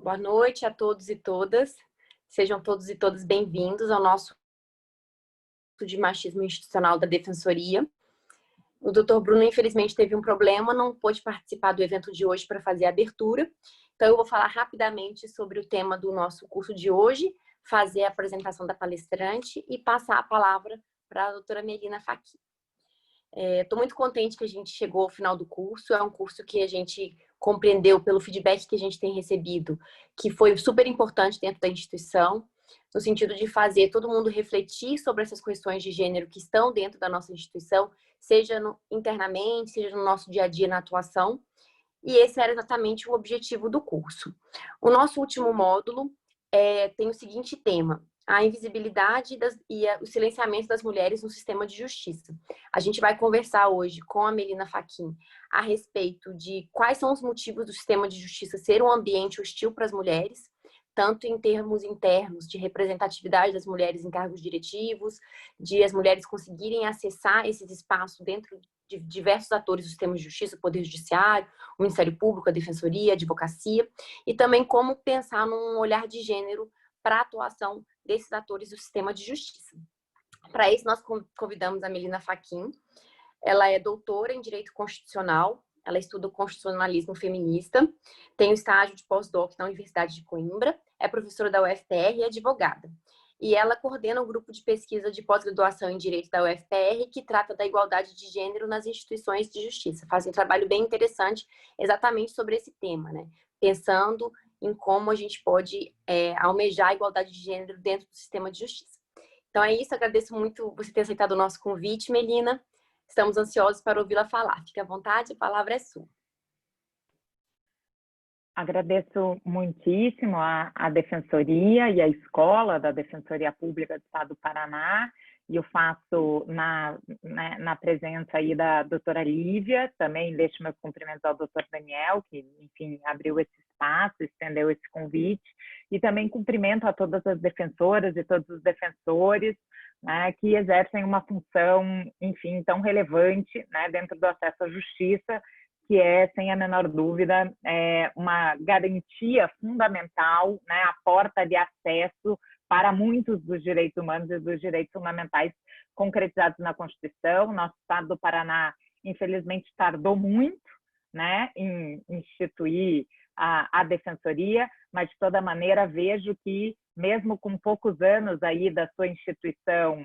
Boa noite a todos e todas. Sejam todos e todas bem-vindos ao nosso curso de machismo institucional da Defensoria. O Dr. Bruno, infelizmente, teve um problema, não pôde participar do evento de hoje para fazer a abertura. Então, eu vou falar rapidamente sobre o tema do nosso curso de hoje, fazer a apresentação da palestrante e passar a palavra para a doutora Melina Fachin. Estou muito contente que a gente chegou ao final do curso. É um curso que a gente compreendeu pelo feedback que a gente tem recebido, que foi super importante dentro da instituição, no sentido de fazer todo mundo refletir sobre essas questões de gênero que estão dentro da nossa instituição, seja internamente, seja no nosso dia a dia na atuação. E esse era exatamente o objetivo do curso. O nosso último módulo tem o seguinte tema: a invisibilidade e o silenciamento das mulheres no sistema de justiça. A gente vai conversar hoje com a Melina Fachin a respeito de quais são os motivos do sistema de justiça ser um ambiente hostil para as mulheres, tanto em termos internos de representatividade das mulheres em cargos diretivos, de as mulheres conseguirem acessar esses espaços dentro de diversos atores do sistema de justiça, o Poder Judiciário, o Ministério Público, a Defensoria, a Advocacia, e também como pensar num olhar de gênero para a atuação desses atores do sistema de justiça. Para isso, nós convidamos a Melina Fachin. Ela é doutora em Direito Constitucional, ela estuda o constitucionalismo feminista, tem o estágio de pós-doc na Universidade de Coimbra, é professora da UFPR e advogada. E ela coordena o grupo de pesquisa de pós-graduação em Direito da UFPR, que trata da igualdade de gênero nas instituições de justiça. Faz um trabalho bem interessante exatamente sobre esse tema, né? Pensando em como a gente pode almejar a igualdade de gênero dentro do sistema de justiça. Então é isso, agradeço muito você ter aceitado o nosso convite, Melina. Estamos ansiosos para ouvi-la falar. Fique à vontade, a palavra é sua. Agradeço muitíssimo a Defensoria e a Escola da Defensoria Pública do Estado do Paraná, e eu faço na presença aí da doutora Lívia, também deixo meus cumprimentos ao doutor Daniel, que, enfim, abriu esse espaço, estendeu esse convite, e também cumprimento a todas as defensoras e todos os defensores, né, que exercem uma função, enfim, tão relevante, né, dentro do acesso à justiça, que é, sem a menor dúvida, uma garantia fundamental, né, a porta de acesso para muitos dos direitos humanos e dos direitos fundamentais concretizados na Constituição. Nosso Estado do Paraná, infelizmente, tardou muito, né, em instituir a Defensoria, mas, de toda maneira, vejo que, mesmo com poucos anos aí da sua instituição,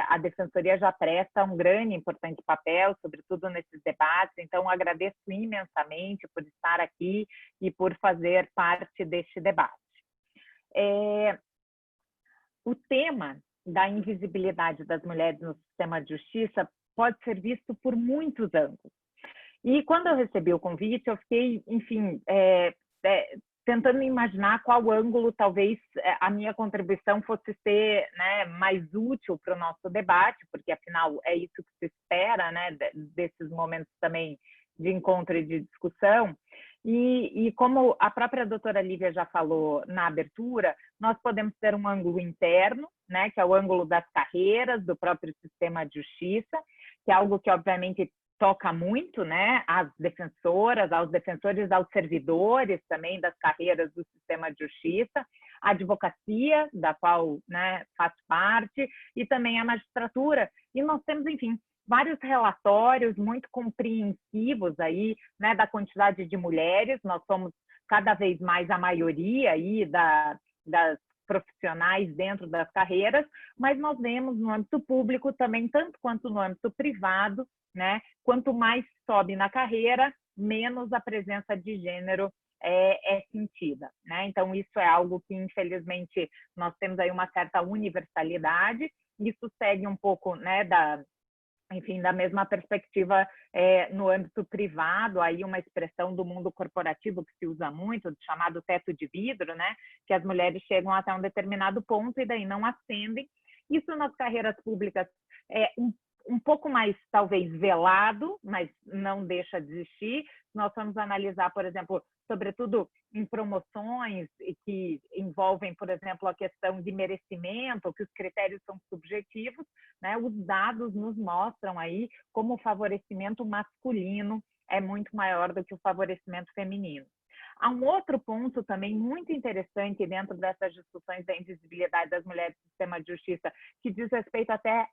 a Defensoria já presta um grande e importante papel, sobretudo nesses debates. Então, agradeço imensamente por estar aqui e por fazer parte deste debate. O tema da invisibilidade das mulheres no sistema de justiça pode ser visto por muitos ângulos. E quando eu recebi o convite, eu fiquei, enfim, tentando imaginar qual ângulo talvez a minha contribuição fosse ser, né, mais útil para o nosso debate, porque afinal é isso que se espera, né, desses momentos também de encontro e de discussão. E como a própria doutora Lívia já falou na abertura, nós podemos ter um ângulo interno, né, que é o ângulo das carreiras do próprio sistema de justiça, que é algo que obviamente toca muito, né, às defensoras, aos defensores, aos servidores também das carreiras do sistema de justiça, a advocacia, da qual, né, faz parte, e também a magistratura. E nós temos, enfim, vários relatórios muito compreensivos aí, né, da quantidade de mulheres. Nós somos cada vez mais a maioria aí das profissionais dentro das carreiras, mas nós vemos no âmbito público também, tanto quanto no âmbito privado, né? Quanto mais sobe na carreira, menos a presença de gênero é sentida, né? Então, isso é algo que, infelizmente, nós temos aí uma certa universalidade. Isso segue um pouco, né, da mesma perspectiva no âmbito privado, aí uma expressão do mundo corporativo que se usa muito, chamado teto de vidro, né? Que as mulheres chegam até um determinado ponto e daí não ascendem. Isso nas carreiras públicas é um pouco mais, talvez, velado, mas não deixa de existir. Nós vamos analisar, por exemplo, sobretudo em promoções que envolvem, por exemplo, a questão de merecimento, que os critérios são subjetivos, né? Os dados nos mostram aí como o favorecimento masculino é muito maior do que o favorecimento feminino. Há um outro ponto também muito interessante dentro dessas discussões da invisibilidade das mulheres no sistema de justiça, que diz respeito até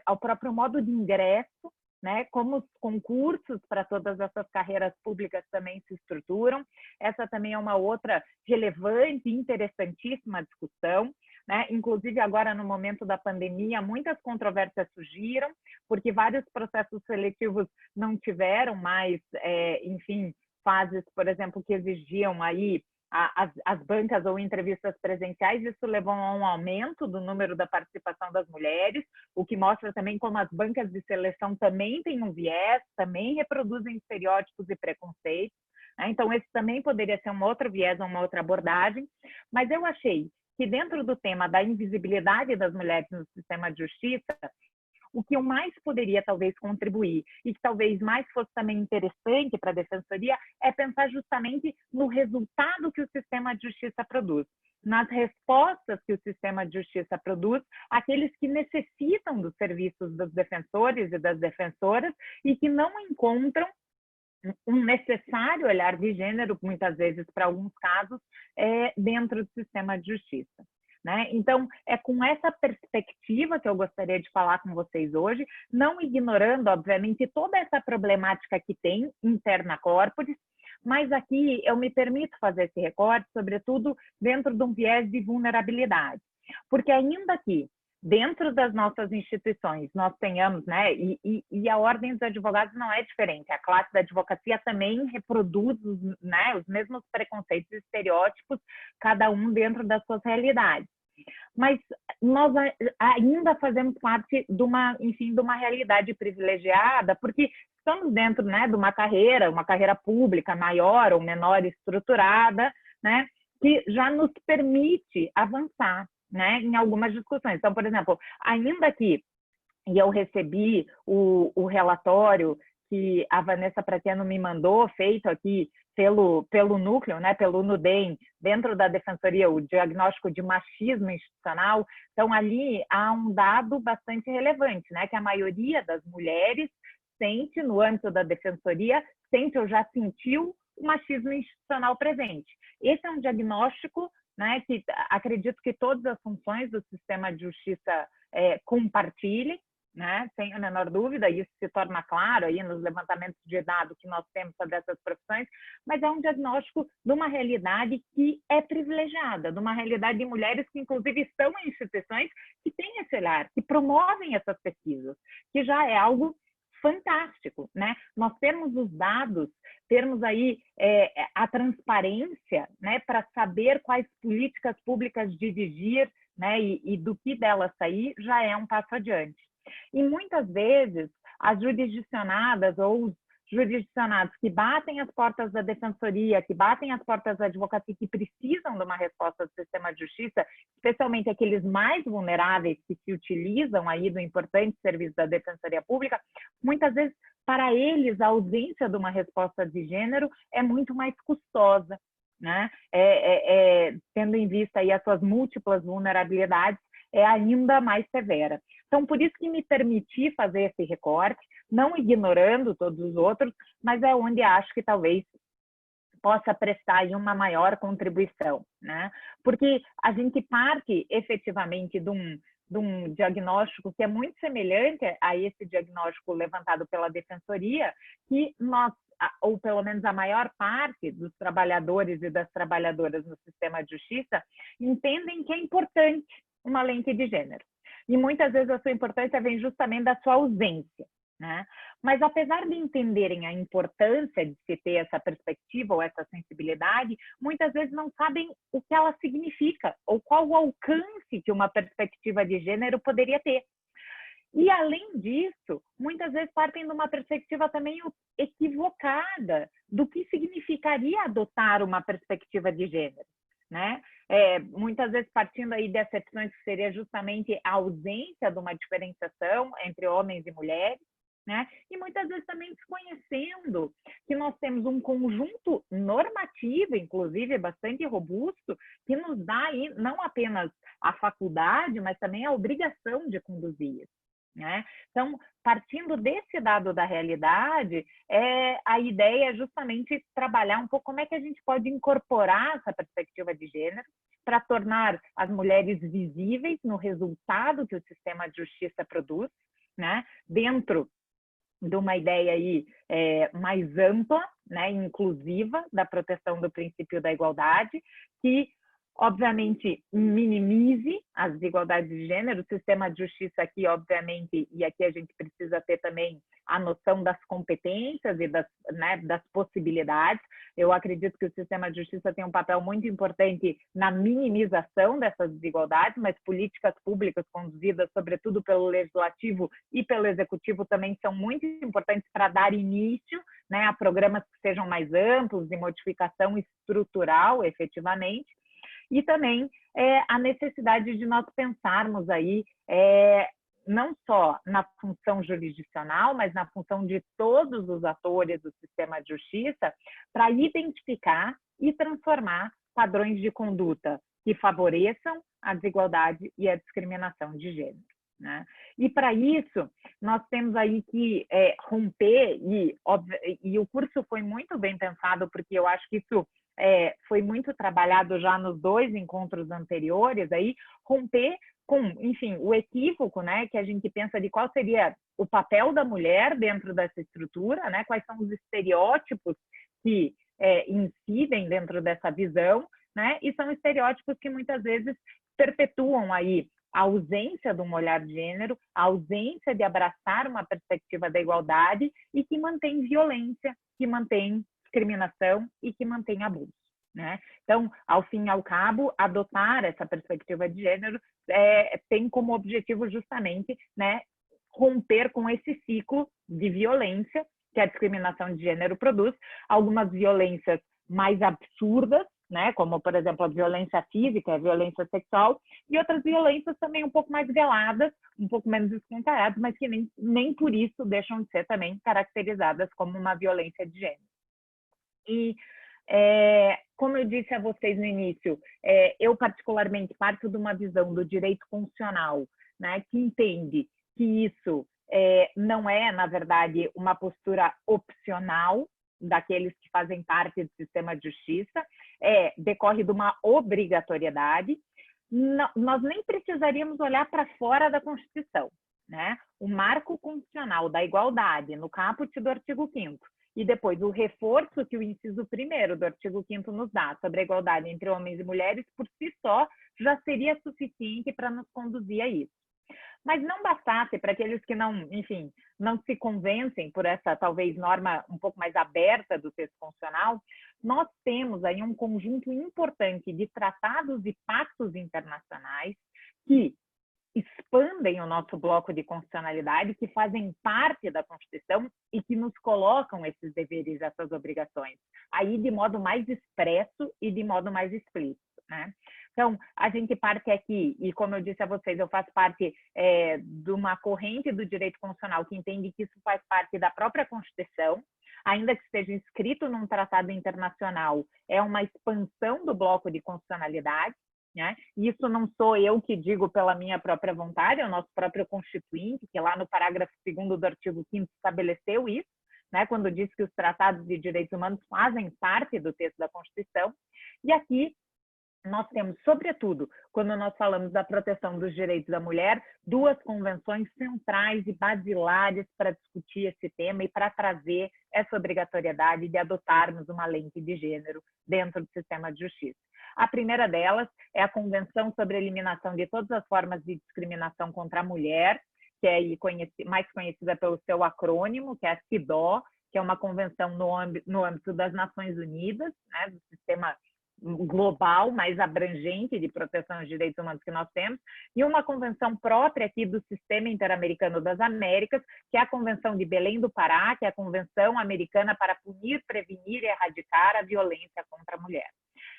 ao próprio modo de ingresso, né? Como os concursos para todas essas carreiras públicas também se estruturam. Essa também é uma outra relevante e interessantíssima discussão, né? Inclusive, agora, no momento da pandemia, muitas controvérsias surgiram, porque vários processos seletivos não tiveram mais, enfim, fases, por exemplo, que exigiam aí as bancas ou entrevistas presenciais. Isso levou a um aumento do número da participação das mulheres, o que mostra também como as bancas de seleção também têm um viés, também reproduzem estereótipos e preconceitos, né? Então, esse também poderia ser um outro viés, uma outra abordagem, mas eu achei que dentro do tema da invisibilidade das mulheres no sistema de justiça, o que eu mais poderia talvez contribuir e que talvez mais fosse também interessante para a defensoria é pensar justamente no resultado que o sistema de justiça produz, nas respostas que o sistema de justiça produz àqueles que necessitam dos serviços dos defensores e das defensoras e que não encontram um necessário olhar de gênero, muitas vezes, para alguns casos, dentro do sistema de justiça. Né? Então, é com essa perspectiva que eu gostaria de falar com vocês hoje, não ignorando, obviamente, toda essa problemática que tem interna corporis, mas aqui eu me permito fazer esse recorte, sobretudo dentro de um viés de vulnerabilidade. Porque ainda que dentro das nossas instituições nós tenhamos, né, e a Ordem dos Advogados não é diferente, a classe da advocacia também reproduz, né, os mesmos preconceitos e estereótipos, cada um dentro das suas realidades. Mas nós ainda fazemos parte de uma realidade privilegiada, porque estamos dentro, né, de uma carreira pública maior ou menor estruturada, né, que já nos permite avançar, né, em algumas discussões. Então, por exemplo, ainda que eu recebi o relatório que a Vanessa Pratiano me mandou, feito aqui pelo núcleo, né, pelo NUDEM, dentro da Defensoria, o diagnóstico de machismo institucional. Então, ali há um dado bastante relevante, né, que a maioria das mulheres sente, no âmbito da Defensoria, sente ou já sentiu o machismo institucional presente. Esse é um diagnóstico, né, que acredito que todas as funções do sistema de justiça compartilhem, né, sem a menor dúvida, isso se torna claro aí nos levantamentos de dados que nós temos sobre essas profissões, mas é um diagnóstico de uma realidade que é privilegiada, de uma realidade de mulheres que, inclusive, estão em instituições que têm esse olhar, que promovem essas pesquisas, que já é algo fantástico, né? Nós temos os dados, termos aí a transparência, né, para saber quais políticas públicas dirigir, né, e do que delas sair, já é um passo adiante. E muitas vezes as jurisdicionadas ou os jurisdicionados que batem as portas da defensoria, que batem as portas da advocacia, que precisam de uma resposta do sistema de justiça, especialmente aqueles mais vulneráveis que se utilizam aí do importante serviço da defensoria pública, muitas vezes para eles a ausência de uma resposta de gênero é muito mais custosa, né? Tendo em vista aí as suas múltiplas vulnerabilidades, é ainda mais severa. Então, por isso que me permiti fazer esse recorte, não ignorando todos os outros, mas é onde acho que talvez possa prestar aí uma maior contribuição, né? Porque a gente parte efetivamente de um diagnóstico que é muito semelhante a esse diagnóstico levantado pela Defensoria, que nós, ou pelo menos a maior parte dos trabalhadores e das trabalhadoras no sistema de justiça, entendem que é importante uma lente de gênero. E muitas vezes a sua importância vem justamente da sua ausência, né? Mas apesar de entenderem a importância de se ter essa perspectiva ou essa sensibilidade, muitas vezes não sabem o que ela significa ou qual o alcance que uma perspectiva de gênero poderia ter. E, além disso, muitas vezes partem de uma perspectiva também equivocada do que significaria adotar uma perspectiva de gênero, né? Muitas vezes partindo aí de acepções que seria justamente a ausência de uma diferenciação entre homens e mulheres, né? E muitas vezes também desconhecendo que nós temos um conjunto normativo, inclusive bastante robusto, que nos dá aí não apenas a faculdade, mas também a obrigação de conduzir isso, né? Então, partindo desse dado da realidade, a ideia é justamente trabalhar um pouco como é que a gente pode incorporar essa perspectiva de gênero para tornar as mulheres visíveis no resultado que o sistema de justiça produz, né? Dentro de uma ideia aí mais ampla, né, inclusiva, da proteção do princípio da igualdade, que obviamente minimize as desigualdades de gênero. O sistema de justiça aqui, obviamente, e aqui a gente precisa ter também a noção das competências e das possibilidades. Eu acredito que o sistema de justiça tem um papel muito importante na minimização dessas desigualdades, mas políticas públicas conduzidas, sobretudo pelo legislativo e pelo executivo, também são muito importantes para dar início, né, a programas que sejam mais amplos, de modificação estrutural, efetivamente. E também a necessidade de nós pensarmos aí não só na função jurisdicional, mas na função de todos os atores do sistema de justiça, para identificar e transformar padrões de conduta que favoreçam a desigualdade e a discriminação de gênero, né? E para isso, nós temos aí que romper, e o curso foi muito bem pensado, porque eu acho que isso foi muito trabalhado já nos 2 encontros anteriores, aí, romper com, enfim, o equívoco, né, que a gente pensa de qual seria o papel da mulher dentro dessa estrutura, né, quais são os estereótipos que incidem dentro dessa visão, né, e são estereótipos que muitas vezes perpetuam aí a ausência de um olhar de gênero, a ausência de abraçar uma perspectiva da igualdade e que mantém violência, que mantém discriminação e que mantém abuso, né? Então, ao fim e ao cabo, adotar essa perspectiva de gênero tem como objetivo justamente, né, romper com esse ciclo de violência que a discriminação de gênero produz, algumas violências mais absurdas, né, como, por exemplo, a violência física, a violência sexual, e outras violências também um pouco mais veladas, um pouco menos escancaradas, mas que nem por isso deixam de ser também caracterizadas como uma violência de gênero. E, como eu disse a vocês no início, eu particularmente parto de uma visão do direito constitucional, né, que entende que isso não é, na verdade, uma postura opcional daqueles que fazem parte do sistema de justiça, decorre de uma obrigatoriedade. Nós nem precisaríamos olhar para fora da Constituição, né? O marco constitucional da igualdade, no caput do artigo 5º, e depois o reforço que o inciso 1º do artigo 5º nos dá sobre a igualdade entre homens e mulheres, por si só, já seria suficiente para nos conduzir a isso. Mas não bastasse para aqueles que não, enfim, não se convencem por essa, talvez, norma um pouco mais aberta do texto constitucional, nós temos aí um conjunto importante de tratados e pactos internacionais que expandem o nosso bloco de constitucionalidade, que fazem parte da Constituição e que nos colocam esses deveres, essas obrigações, aí de modo mais expresso e de modo mais explícito, né? Então, a gente parte aqui, e como eu disse a vocês, eu faço parte de uma corrente do direito constitucional que entende que isso faz parte da própria Constituição, ainda que esteja inscrito num tratado internacional, é uma expansão do bloco de constitucionalidade, né? Isso não sou eu que digo pela minha própria vontade, é o nosso próprio constituinte, que lá no parágrafo 2º do artigo 5º estabeleceu isso, né? Quando diz que os tratados de direitos humanos fazem parte do texto da Constituição. E aqui nós temos, sobretudo, quando nós falamos da proteção dos direitos da mulher, 2 convenções centrais e basilares para discutir esse tema e para trazer essa obrigatoriedade de adotarmos uma lente de gênero dentro do sistema de justiça. A primeira delas é a Convenção sobre a Eliminação de Todas as Formas de Discriminação contra a Mulher, que é mais conhecida pelo seu acrônimo, que é a CIDO, que é uma convenção no âmbito das Nações Unidas, né, do sistema global, mais abrangente de proteção aos direitos humanos que nós temos, e uma convenção própria aqui do Sistema Interamericano das Américas, que é a Convenção de Belém do Pará, que é a Convenção Americana para Punir, Prevenir e Erradicar a Violência contra a Mulher.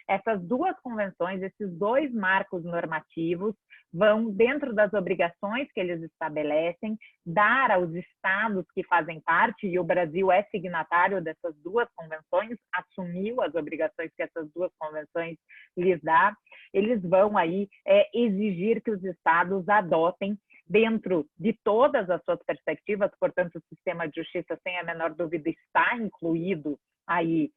Essas 2 convenções, esses 2 marcos normativos, vão, dentro das obrigações que eles estabelecem, dar aos estados que fazem parte, e o Brasil é signatário dessas 2 convenções, assumiu as obrigações que essas 2 convenções lhes dão, eles vão aí exigir que os estados adotem dentro de todas as suas perspectivas, portanto, o sistema de justiça, sem a menor dúvida, está incluído aí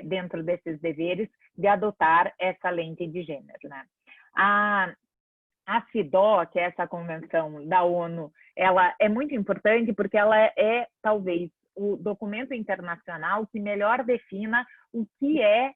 dentro desses deveres de adotar essa lente de gênero, né? A CEDAW, que é essa convenção da ONU, ela é muito importante porque ela é talvez o documento internacional que melhor defina o que é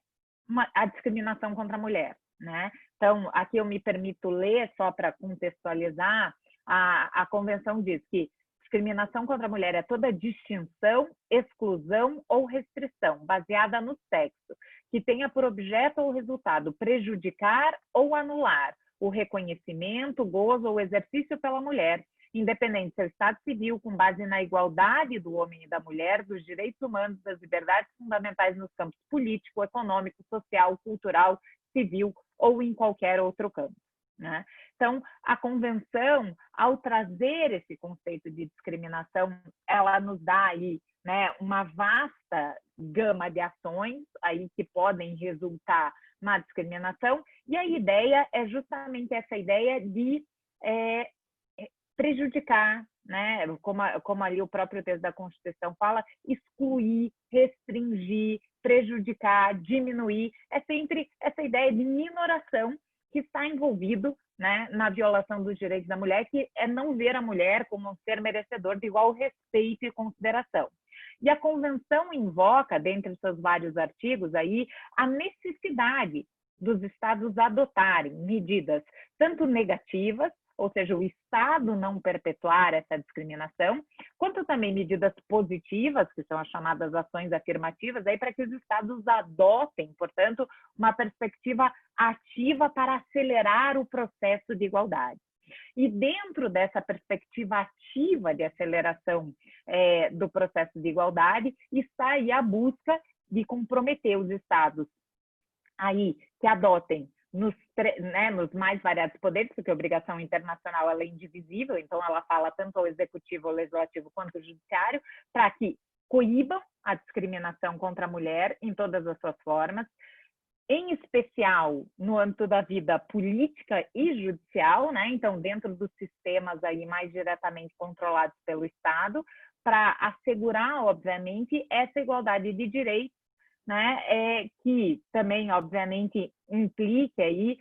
a discriminação contra a mulher, né? Então, aqui eu me permito ler, só para contextualizar, a convenção diz que discriminação contra a mulher é toda distinção, exclusão ou restrição baseada no sexo, que tenha por objeto ou resultado prejudicar ou anular o reconhecimento, gozo ou exercício pela mulher, independente do seu estado civil, com base na igualdade do homem e da mulher, dos direitos humanos, das liberdades fundamentais nos campos político, econômico, social, cultural, civil ou em qualquer outro campo, né? Então, a convenção, ao trazer esse conceito de discriminação, ela nos dá aí, né, uma vasta gama de ações aí que podem resultar na discriminação, e a ideia é justamente essa ideia de prejudicar, né? Como ali o próprio texto da Constituição fala, excluir, restringir, prejudicar, diminuir, é sempre essa ideia de minoração que está envolvido, né, na violação dos direitos da mulher, que é não ver a mulher como um ser merecedor de igual respeito e consideração. E a Convenção invoca, dentre os seus vários artigos, aí, a necessidade dos Estados adotarem medidas tanto negativas, ou seja, o Estado não perpetuar essa discriminação, quanto também medidas positivas, que são as chamadas ações afirmativas, aí para que os Estados adotem, portanto, uma perspectiva ativa para acelerar o processo de igualdade. E dentro dessa perspectiva ativa de aceleração do processo de igualdade, está aí a busca de comprometer os Estados aí que adotem nos mais variados poderes, porque a obrigação internacional ela é indivisível, então ela fala tanto ao executivo, ao legislativo, quanto ao judiciário, para que coíbam a discriminação contra a mulher em todas as suas formas, em especial no âmbito da vida política e judicial, né? Então, dentro dos sistemas aí mais diretamente controlados pelo Estado, para assegurar, obviamente, essa igualdade de direitos, né? Que também, obviamente, implica aí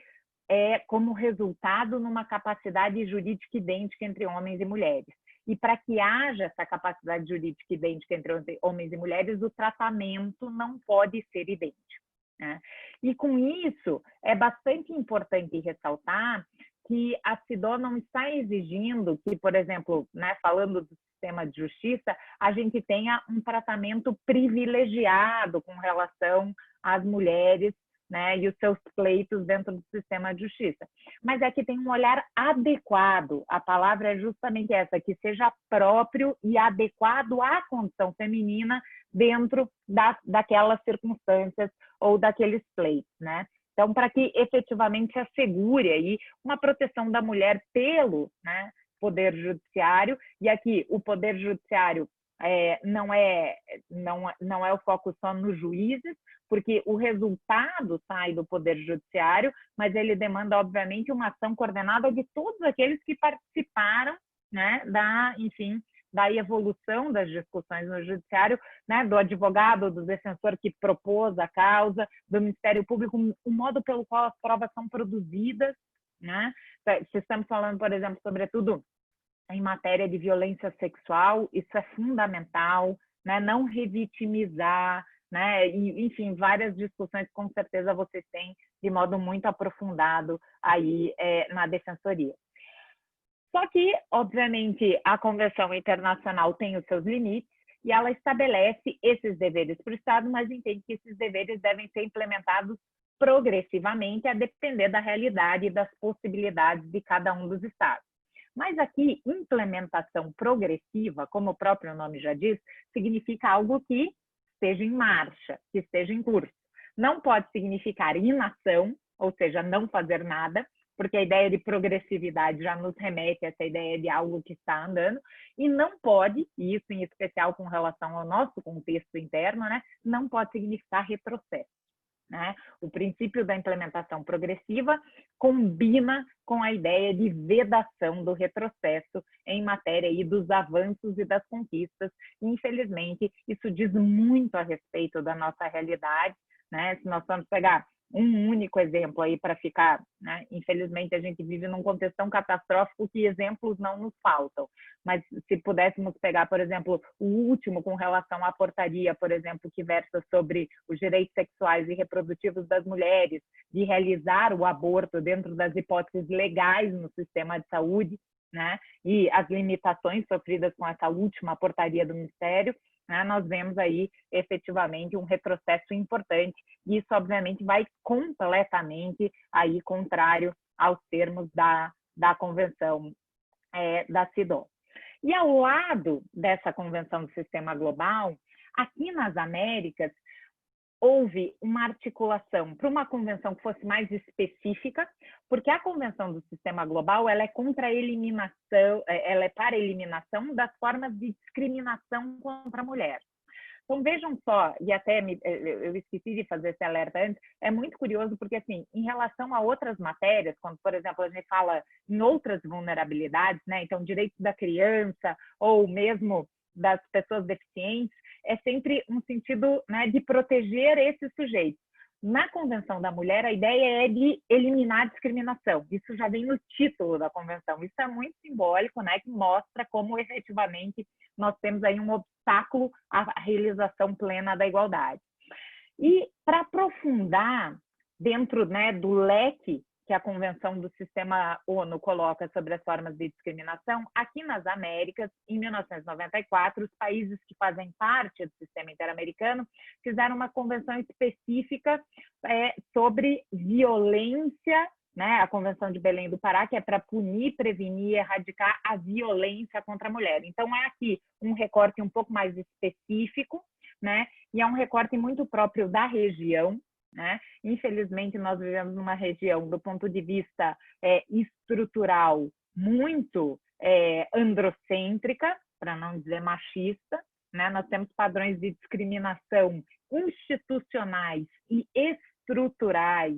como resultado numa capacidade jurídica idêntica entre homens e mulheres. E para que haja essa capacidade jurídica idêntica entre homens e mulheres, o tratamento não pode ser idêntico, né? E com isso, é bastante importante ressaltar que a CEDAW não está exigindo que, por exemplo, né, falando do sistema de justiça, a gente tenha um tratamento privilegiado com relação às mulheres, né, e os seus pleitos dentro do sistema de justiça. Mas é que tem um olhar adequado, a palavra é justamente essa, que seja próprio e adequado à condição feminina dentro daquelas circunstâncias ou daqueles pleitos, né? Então, para que efetivamente assegure aí uma proteção da mulher pelo, né, Poder Judiciário, e aqui o Poder Judiciário não é o foco só nos juízes, porque o resultado sai do Poder Judiciário, mas ele demanda, obviamente, uma ação coordenada de todos aqueles que participaram, né, da evolução das discussões no judiciário, né, do advogado, do defensor que propôs a causa, do Ministério Público, o modo pelo qual as provas são produzidas, né? Se estamos falando, por exemplo, sobretudo em matéria de violência sexual, isso é fundamental, né? Não revitimizar, né? E, enfim, várias discussões com certeza vocês têm de modo muito aprofundado aí na Defensoria. Só que, obviamente, a Convenção Internacional tem os seus limites e ela estabelece esses deveres para o Estado, mas entende que esses deveres devem ser implementados progressivamente, a depender da realidade e das possibilidades de cada um dos Estados. Mas aqui, implementação progressiva, como o próprio nome já diz, significa algo que esteja em marcha, que esteja em curso. Não pode significar inação, ou seja, não fazer nada, porque a ideia de progressividade já nos remete a essa ideia de algo que está andando, e não pode, e isso em especial com relação ao nosso contexto interno, né, não pode significar retrocesso, né? O princípio da implementação progressiva combina com a ideia de vedação do retrocesso em matéria aí dos avanços e das conquistas. Infelizmente, isso diz muito a respeito da nossa realidade, né? Se nós vamos pegar um único exemplo aí para ficar, né? Infelizmente, a gente vive num contexto tão catastrófico que exemplos não nos faltam. Mas se pudéssemos pegar, por exemplo, o último com relação à portaria, por exemplo, que versa sobre os direitos sexuais e reprodutivos das mulheres, de realizar o aborto dentro das hipóteses legais no sistema de saúde, né? E as limitações sofridas com essa última portaria do Ministério, né? Nós vemos aí efetivamente um retrocesso importante, e isso obviamente vai completamente aí contrário aos termos da convenção da CEDAW. E ao lado dessa convenção do sistema global, aqui nas Américas, houve uma articulação para uma convenção que fosse mais específica, porque a convenção do sistema global ela é contra a eliminação, ela é para a eliminação das formas de discriminação contra a mulher. Então vejam só, e até eu esqueci de fazer esse alerta antes, é muito curioso porque assim, em relação a outras matérias, quando por exemplo a gente fala em outras vulnerabilidades, né, então direitos da criança ou mesmo das pessoas deficientes, é sempre um sentido, né, de proteger esses sujeitos. Na Convenção da Mulher, a ideia é de eliminar a discriminação. Isso já vem no título da Convenção. Isso é muito simbólico, né, que mostra como efetivamente nós temos aí um obstáculo à realização plena da igualdade. E para aprofundar dentro, né, do leque que a Convenção do Sistema ONU coloca sobre as formas de discriminação, aqui nas Américas, em 1994, os países que fazem parte do sistema interamericano fizeram uma convenção específica sobre violência, né? A Convenção de Belém do Pará, que é para punir, prevenir e erradicar a violência contra a mulher. Então, é aqui um recorte um pouco mais específico, né? E é um recorte muito próprio da região, né? Infelizmente, nós vivemos numa região, do ponto de vista estrutural, muito androcêntrica, para não dizer machista, né? Nós temos padrões de discriminação institucionais e estruturais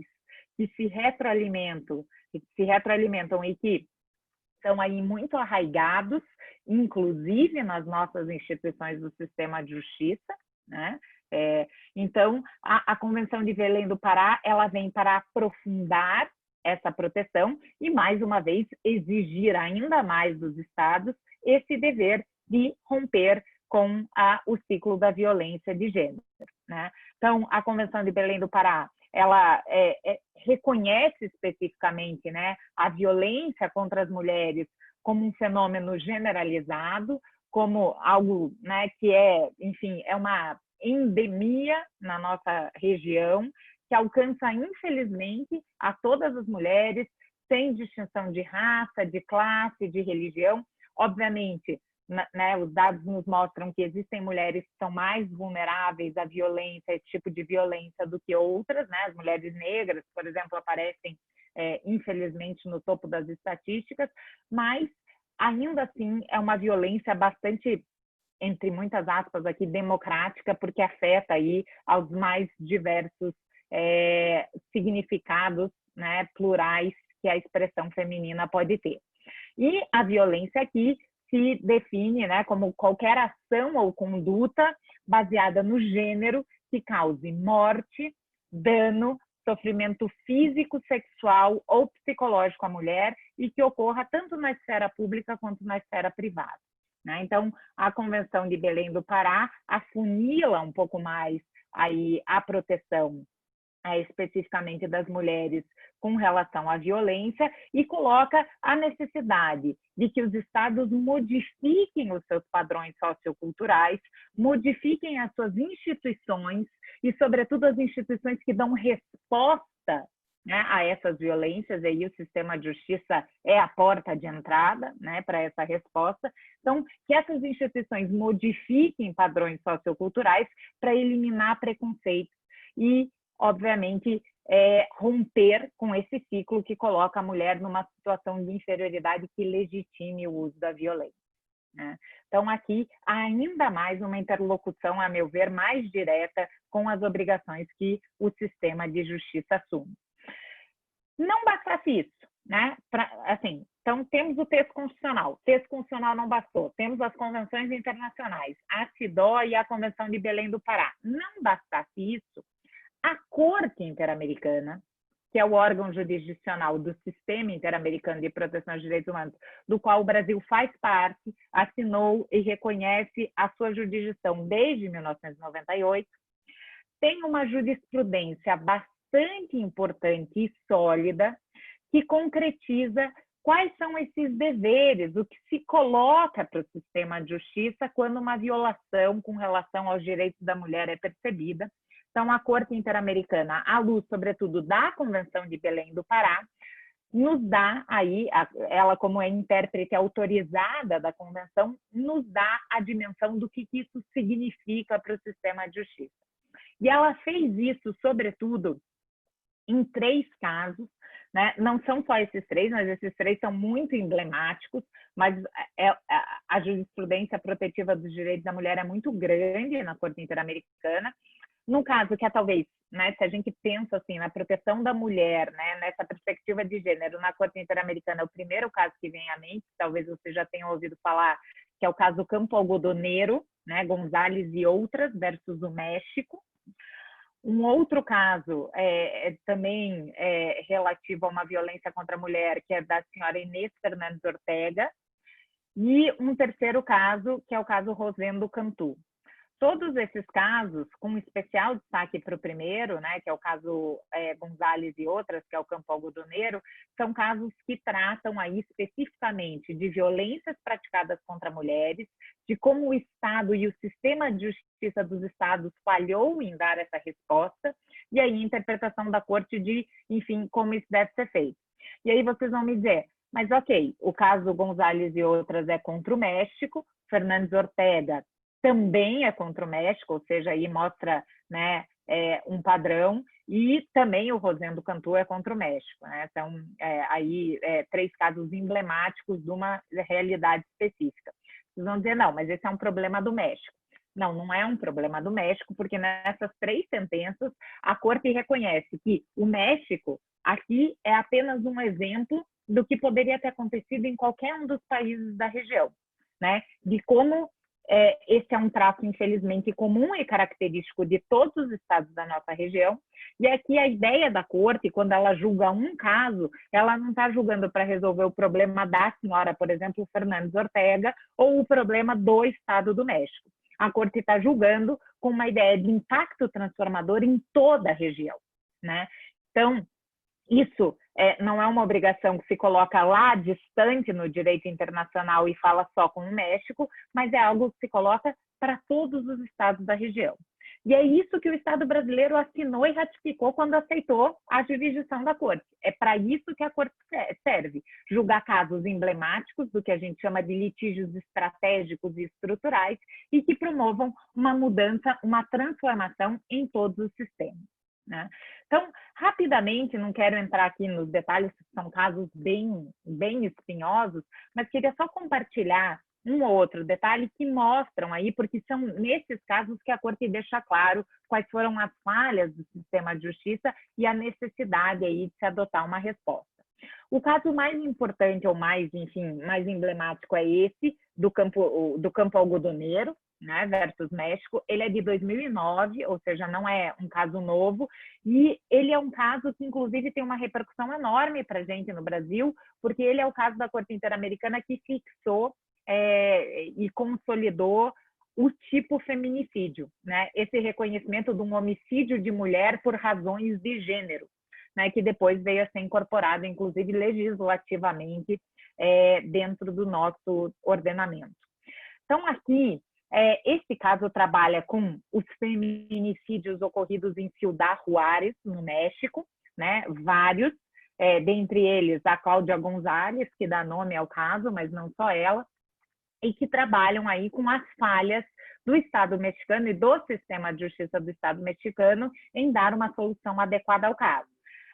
que se retroalimentam e que são aí muito arraigados, inclusive nas nossas instituições do sistema de justiça, né? Então, a Convenção de Belém do Pará, ela vem para aprofundar essa proteção e, mais uma vez, exigir ainda mais dos estados esse dever de romper com o ciclo da violência de gênero, né? Então, a Convenção de Belém do Pará, ela reconhece especificamente, né, a violência contra as mulheres como um fenômeno generalizado, como algo, né, que enfim, é uma endemia na nossa região, que alcança, infelizmente, a todas as mulheres, sem distinção de raça, de classe, de religião. Obviamente, né, os dados nos mostram que existem mulheres que são mais vulneráveis à violência, esse tipo de violência, do que outras, né? As mulheres negras, por exemplo, aparecem, infelizmente, no topo das estatísticas, mas, ainda assim, é uma violência bastante, entre muitas aspas aqui, democrática, porque afeta aí aos mais diversos significados, né, plurais que a expressão feminina pode ter. E a violência aqui se define, né, como qualquer ação ou conduta baseada no gênero que cause morte, dano, sofrimento físico, sexual ou psicológico à mulher e que ocorra tanto na esfera pública quanto na esfera privada, né? Então, a Convenção de Belém do Pará afunila um pouco mais aí a proteção especificamente das mulheres com relação à violência e coloca a necessidade de que os estados modifiquem os seus padrões socioculturais, modifiquem as suas instituições e, sobretudo, as instituições que dão resposta, né, a essas violências, e aí o sistema de justiça é a porta de entrada, né, para essa resposta. Então, que essas instituições modifiquem padrões socioculturais para eliminar preconceitos e, obviamente, romper com esse ciclo que coloca a mulher numa situação de inferioridade que legitime o uso da violência, né? Então, aqui, há ainda mais uma interlocução, a meu ver, mais direta com as obrigações que o sistema de justiça assume. não bastasse isso, né? Assim, então, temos o texto constitucional. O texto constitucional não bastou. Temos as convenções internacionais, a CIDO e a Convenção de Belém do Pará. Não bastasse isso, a Corte Interamericana, que é o órgão jurisdicional do Sistema Interamericano de Proteção aos Direitos Humanos, do qual o Brasil faz parte, assinou e reconhece a sua jurisdição desde 1998, tem uma jurisprudência bastante importante e sólida que concretiza quais são esses deveres, o que se coloca para o sistema de justiça quando uma violação com relação aos direitos da mulher é percebida. Então, a Corte Interamericana, à luz, sobretudo, da Convenção de Belém do Pará, nos dá aí, ela como é intérprete autorizada da Convenção, nos dá a dimensão do que isso significa para o sistema de justiça. E ela fez isso, sobretudo, em 3 casos, né? Não são só esses 3, mas esses 3 são muito emblemáticos, mas a jurisprudência protetiva dos direitos da mulher é muito grande na Corte Interamericana. Num caso que é talvez, né, se a gente pensa assim, na proteção da mulher, né, nessa perspectiva de gênero, na Corte Interamericana, é o primeiro caso que vem à mente, talvez você já tenha ouvido falar, que é o caso Campo Algodoneiro, né, González e outras, versus o México. Um outro caso também relativo a uma violência contra a mulher, que é da senhora Inês Fernandes Ortega, e um terceiro caso, que é o caso Rosendo Cantu. Todos esses casos, com especial destaque para o primeiro, né, que é o caso González e outras, que é o Campo Algodoneiro, são casos que tratam aí especificamente de violências praticadas contra mulheres, de como o Estado e o sistema de justiça dos estados falhou em dar essa resposta, e aí a interpretação da corte de, enfim, como isso deve ser feito. E aí vocês vão me dizer, mas ok, o caso González e outras é contra o México, Fernandes Ortega também é contra o México, ou seja, aí mostra, né, um padrão, e também o Rosendo Cantu é contra o México, né? São aí 3 casos emblemáticos de uma realidade específica. Vocês vão dizer, não, mas esse é um problema do México. Não, não é um problema do México, porque nessas 3 sentenças a Corte reconhece que o México aqui é apenas um exemplo do que poderia ter acontecido em qualquer um dos países da região, né? De como esse é um traço, infelizmente, comum e característico de todos os estados da nossa região. E aqui a ideia da Corte, quando ela julga um caso, ela não está julgando para resolver o problema da senhora, por exemplo, Fernandes Ortega, ou o problema do Estado do México. A Corte está julgando com uma ideia de impacto transformador em toda a região, né? Então, isso não é uma obrigação que se coloca lá distante no direito internacional e fala só com o México, mas é algo que se coloca para todos os estados da região. E é isso que o Estado brasileiro assinou e ratificou quando aceitou a jurisdição da Corte. É para isso que a Corte serve, julgar casos emblemáticos do que a gente chama de litígios estratégicos e estruturais e que promovam uma mudança, uma transformação em todos os sistemas, né? Então, rapidamente, não quero entrar aqui nos detalhes, são casos bem espinhosos, mas queria só compartilhar um ou outro detalhe que mostram aí, porque são nesses casos que a Corte deixa claro quais foram as falhas do sistema de justiça e a necessidade aí de se adotar uma resposta. O caso mais importante, ou mais, enfim, mais emblemático é esse, do Campo Algodoneiro, né, versus México. Ele é de 2009, ou seja, não é um caso novo, e ele é um caso que, inclusive, tem uma repercussão enorme para a gente no Brasil, porque ele é o caso da Corte Interamericana que fixou e consolidou o tipo feminicídio, né? Esse reconhecimento de um homicídio de mulher por razões de gênero, né? Que depois veio a ser incorporado, inclusive legislativamente, dentro do nosso ordenamento. Então, aqui, esse caso trabalha com os feminicídios ocorridos em Ciudad Juárez, no México, né? Vários, dentre eles a Cláudia González, que dá nome ao caso, mas não só ela, e que trabalham aí com as falhas do Estado mexicano e do sistema de justiça do Estado mexicano em dar uma solução adequada ao caso.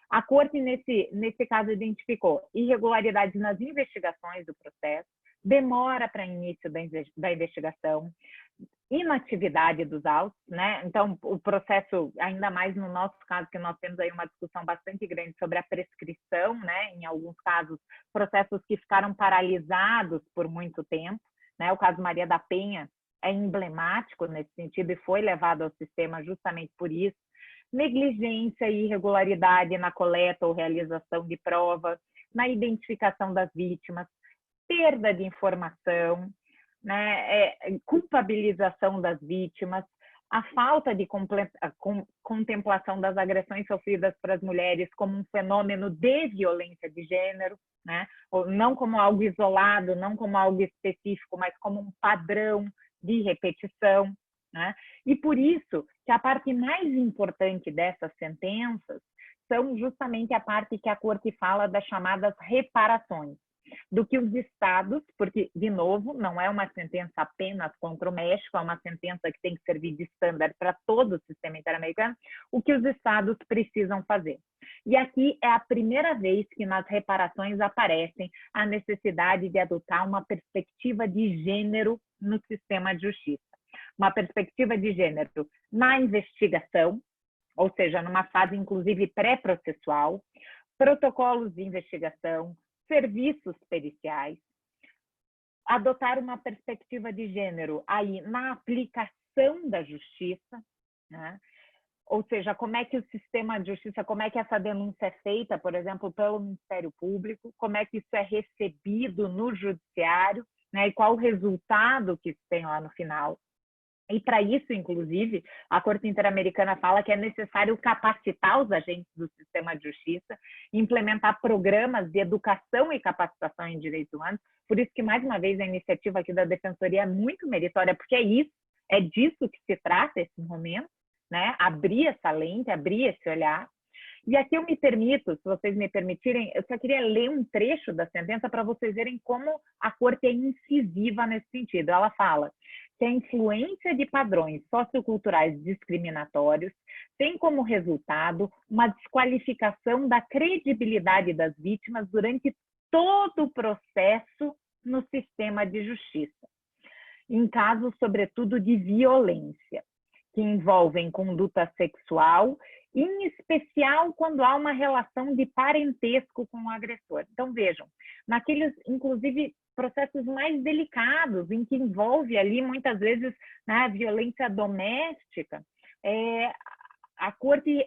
A Corte, nesse caso, identificou irregularidades nas investigações do processo, demora para início da investigação, inatividade dos autos, né? Então, o processo, ainda mais no nosso caso, que nós temos aí uma discussão bastante grande sobre a prescrição, né? Em alguns casos, processos que ficaram paralisados por muito tempo, né? O caso Maria da Penha é emblemático nesse sentido e foi levado ao sistema justamente por isso. Negligência e irregularidade na coleta ou realização de prova, na identificação das vítimas, perda de informação, né, culpabilização das vítimas, a falta de contemplação das agressões sofridas por as mulheres como um fenômeno de violência de gênero, né, ou não como algo isolado, não como algo específico, mas como um padrão de repetição, né? E por isso que a parte mais importante dessas sentenças são justamente a parte que a Corte fala das chamadas reparações, do que os estados, porque, de novo, não é uma sentença apenas contra o México, é uma sentença que tem que servir de estándar para todo o sistema interamericano, o que os estados precisam fazer. E aqui é a primeira vez que nas reparações aparecem a necessidade de adotar uma perspectiva de gênero no sistema de justiça. Uma perspectiva de gênero na investigação, ou seja, numa fase, inclusive, pré-processual, protocolos de investigação, serviços periciais, adotar uma perspectiva de gênero aí na aplicação da justiça, né? Ou seja, como é que o sistema de justiça, como é que essa denúncia é feita, por exemplo, pelo Ministério Público, como é que isso é recebido no judiciário, né? E qual o resultado que isso tem lá no final. E para isso, inclusive, a Corte Interamericana fala que é necessário capacitar os agentes do sistema de justiça, implementar programas de educação e capacitação em direitos humanos. Por isso que, mais uma vez, a iniciativa aqui da Defensoria é muito meritória, porque é disso que se trata esse momento, né? Abrir essa lente, abrir esse olhar. E aqui eu me permito, se vocês me permitirem, eu só queria ler um trecho da sentença para vocês verem como a Corte é incisiva nesse sentido. Ela fala que a influência de padrões socioculturais discriminatórios tem como resultado uma desqualificação da credibilidade das vítimas durante todo o processo no sistema de justiça, em casos, sobretudo, de violência, que envolvem conduta sexual, em especial quando há uma relação de parentesco com o agressor. Então, vejam, naqueles, inclusive, processos mais delicados, em que envolve ali, muitas vezes, né, violência doméstica, a Corte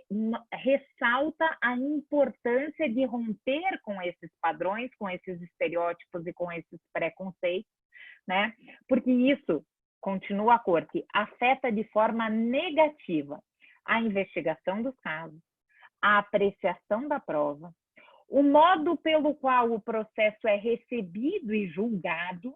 ressalta a importância de romper com esses padrões, com esses estereótipos e com esses preconceitos, né? Porque isso, continua a Corte, afeta de forma negativa a investigação dos casos, a apreciação da prova, o modo pelo qual o processo é recebido e julgado,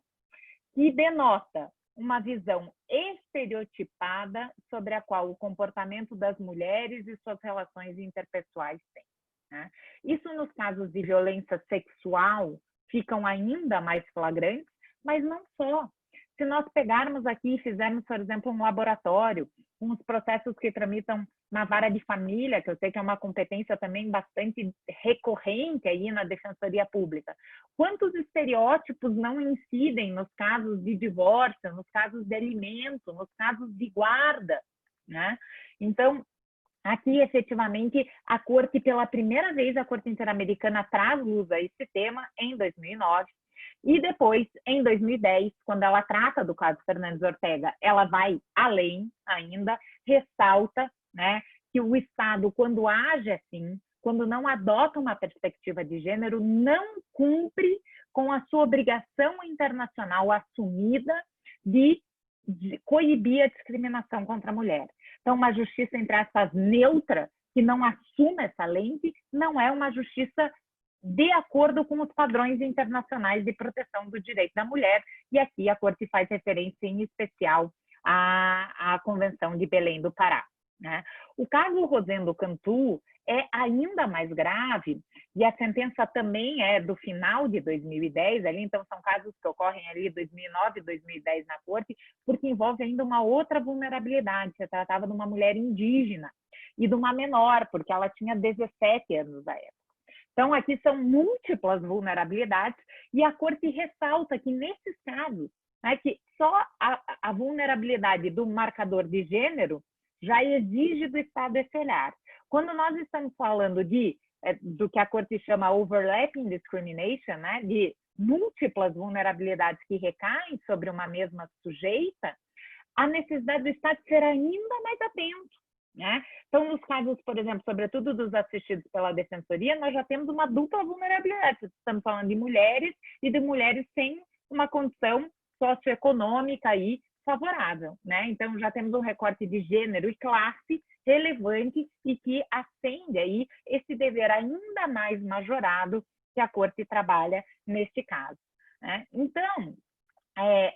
que denota uma visão estereotipada sobre a qual o comportamento das mulheres e suas relações interpessoais tem, né? Isso nos casos de violência sexual ficam ainda mais flagrantes, mas não só. Se nós pegarmos aqui e fizermos, por exemplo, um laboratório, com os processos que tramitam na vara de família, que eu sei que é uma competência também bastante recorrente aí na Defensoria Pública, quantos estereótipos não incidem nos casos de divórcio, nos casos de alimento, nos casos de guarda, né? Então, aqui, efetivamente, a Corte, pela primeira vez, a Corte Interamericana traz luz a esse tema em 2009, e depois, em 2010, quando ela trata do caso Fernandes Ortega, ela vai além ainda, ressalta, né, que o Estado, quando age assim, quando não adota uma perspectiva de gênero, não cumpre com a sua obrigação internacional assumida de coibir a discriminação contra a mulher. Então, uma justiça, entre aspas, neutra, que não assume essa lente, não é uma justiça de acordo com os padrões internacionais de proteção do direito da mulher, e aqui a Corte faz referência em especial à Convenção de Belém do Pará, né? O caso Rosendo Cantu é ainda mais grave, e a sentença também é do final de 2010, ali, então são casos que ocorrem ali 2009 e 2010 na Corte, porque envolve ainda uma outra vulnerabilidade. Se tratava de uma mulher indígena e de uma menor, porque ela tinha 17 anos à época. Então, aqui são múltiplas vulnerabilidades e a Corte ressalta que, nesses casos, né, que só a vulnerabilidade do marcador de gênero já exige do Estado esse olhar. Quando nós estamos falando do que a Corte chama overlapping discrimination, né, de múltiplas vulnerabilidades que recaem sobre uma mesma sujeita, a necessidade do Estado ser ainda mais atento. Né? Então, nos casos, por exemplo, sobretudo dos assistidos pela Defensoria, nós já temos uma dupla vulnerabilidade. Estamos falando de mulheres e de mulheres sem uma condição socioeconômica aí favorável. Né? Então, já temos um recorte de gênero e classe relevante e que acende aí esse dever ainda mais majorado que a Corte trabalha neste caso. Né? Então,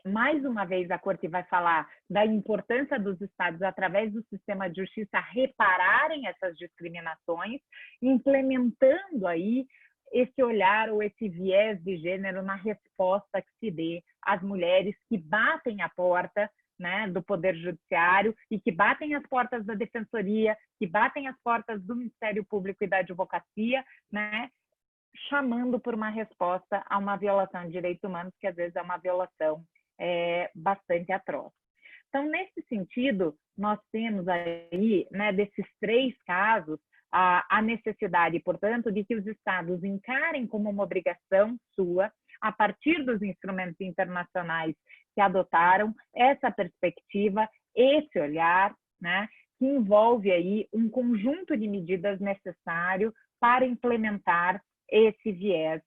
mais uma vez, a Corte vai falar da importância dos Estados, através do sistema de justiça, repararem essas discriminações, implementando aí esse olhar ou esse viés de gênero na resposta que se dê às mulheres que batem a porta, né, do Poder Judiciário e que batem as portas da Defensoria, que batem as portas do Ministério Público e da Advocacia, né, chamando por uma resposta a uma violação de direitos humanos, que às vezes é uma violação bastante atroz. Então, nesse sentido, nós temos aí, né, desses 3 casos, a necessidade, portanto, de que os Estados encarem como uma obrigação sua, a partir dos instrumentos internacionais que adotaram, essa perspectiva, esse olhar, né, que envolve aí um conjunto de medidas necessário para implementar esse viés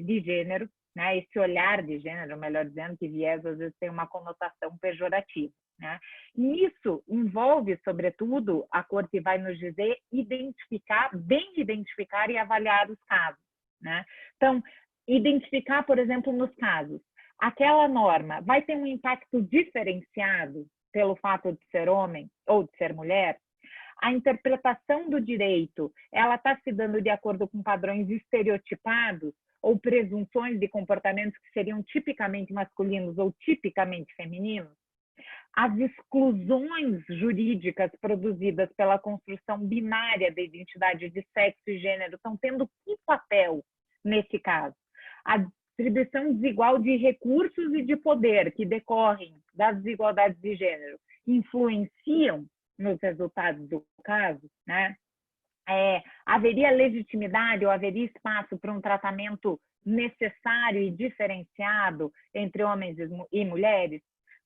de gênero, né? Esse olhar de gênero, melhor dizendo, que viés às vezes tem uma conotação pejorativa. Né? Isso envolve, sobretudo, a Corte vai nos dizer, bem identificar e avaliar os casos. Né? Então, identificar, por exemplo, nos casos, aquela norma vai ter um impacto diferenciado pelo fato de ser homem ou de ser mulher? A interpretação do direito, ela está se dando de acordo com padrões estereotipados ou presunções de comportamentos que seriam tipicamente masculinos ou tipicamente femininos? As exclusões jurídicas produzidas pela construção binária da identidade de sexo e gênero estão tendo que papel nesse caso? A distribuição desigual de recursos e de poder que decorrem das desigualdades de gênero influenciam nos resultados do caso, né? Haveria legitimidade ou haveria espaço para um tratamento necessário e diferenciado entre homens e mulheres?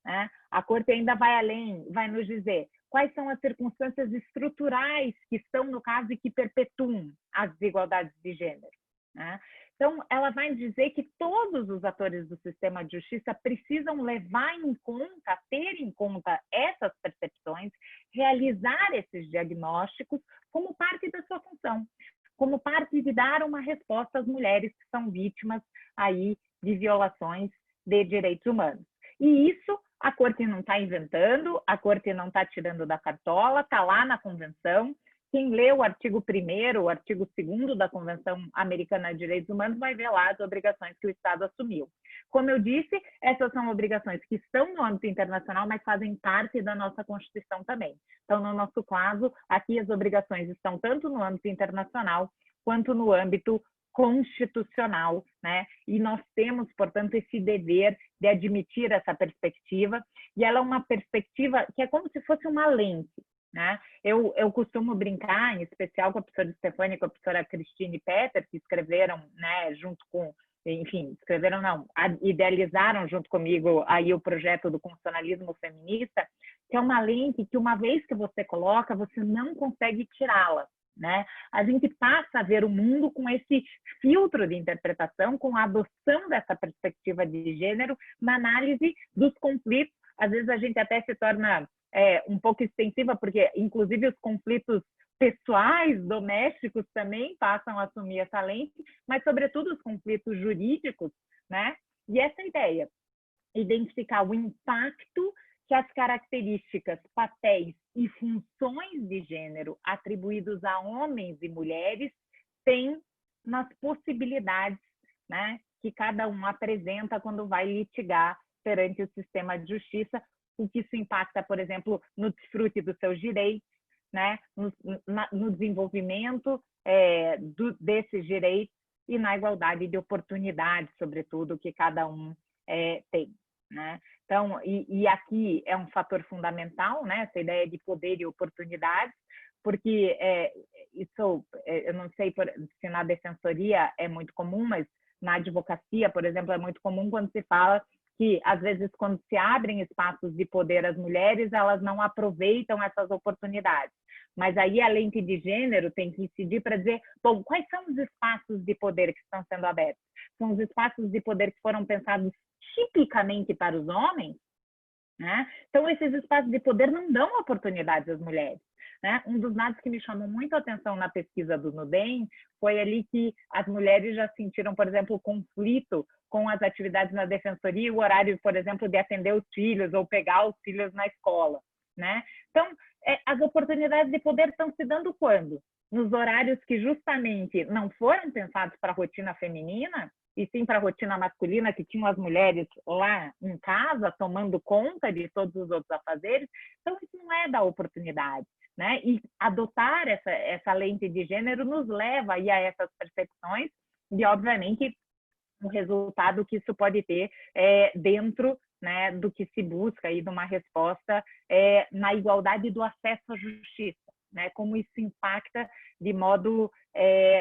Né? A Corte ainda vai além, vai nos dizer quais são as circunstâncias estruturais que estão no caso e que perpetuam as desigualdades de gênero. Né? Então, ela vai dizer que todos os atores do sistema de justiça precisam levar em conta, ter em conta essas percepções, realizar esses diagnósticos como parte da sua função, como parte de dar uma resposta às mulheres que são vítimas aí de violações de direitos humanos. E isso a Corte não está inventando, a Corte não está tirando da cartola, está lá na Convenção. Quem lê o artigo 1º, o artigo 2º da Convenção Americana de Direitos Humanos vai ver lá as obrigações que o Estado assumiu. Como eu disse, essas são obrigações que estão no âmbito internacional, mas fazem parte da nossa Constituição também. Então, no nosso caso, aqui as obrigações estão tanto no âmbito internacional quanto no âmbito constitucional, né? E nós temos, portanto, esse dever de admitir essa perspectiva, e ela é uma perspectiva que é como se fosse uma lente. Né? Eu costumo brincar, em especial com a professora Stefânia e com a professora Cristine Petter, que escreveram, né, junto com, enfim, escreveram não, idealizaram junto comigo aí o projeto do constitucionalismo feminista, que é uma lente que uma vez que você coloca, você não consegue tirá-la. Né? A gente passa a ver o mundo com esse filtro de interpretação, com a adoção dessa perspectiva de gênero na análise dos conflitos. Às vezes a gente até se torna um pouco extensiva, porque inclusive os conflitos pessoais, domésticos também passam a assumir essa lente, mas sobretudo os conflitos jurídicos, né? E essa ideia, identificar o impacto que as características, papéis e funções de gênero atribuídos a homens e mulheres têm nas possibilidades, né, que cada um apresenta quando vai litigar perante o sistema de justiça, o que isso impacta, por exemplo, no desfrute dos seus direitos, né, no desenvolvimento desses direitos e na igualdade de oportunidades, sobretudo, que cada um tem, né? Então, e aqui é um fator fundamental, né, essa ideia de poder e oportunidades, porque isso, eu não sei se na defensoria é muito comum, mas na advocacia, por exemplo, é muito comum quando se fala que, às vezes, quando se abrem espaços de poder às mulheres, elas não aproveitam essas oportunidades. Mas aí a lente de gênero tem que incidir para dizer, bom, quais são os espaços de poder que estão sendo abertos? São os espaços de poder que foram pensados tipicamente para os homens, né? Então, esses espaços de poder não dão oportunidades às mulheres, né? Um dos dados que me chamou muito a atenção na pesquisa do Nudem foi ali que as mulheres já sentiram, por exemplo, conflito com as atividades na defensoria e o horário, por exemplo, de atender os filhos ou pegar os filhos na escola, né? Então, as oportunidades de poder estão se dando quando? Nos horários que justamente não foram pensados para a rotina feminina, e sim para a rotina masculina, que tinham as mulheres lá em casa, tomando conta de todos os outros afazeres. Então, isso não é da oportunidade, né? E adotar essa lente de gênero nos leva aí a essas percepções e, obviamente, o resultado que isso pode ter dentro, né, do que se busca aí de uma resposta na igualdade do acesso à justiça, né? Como isso impacta de modo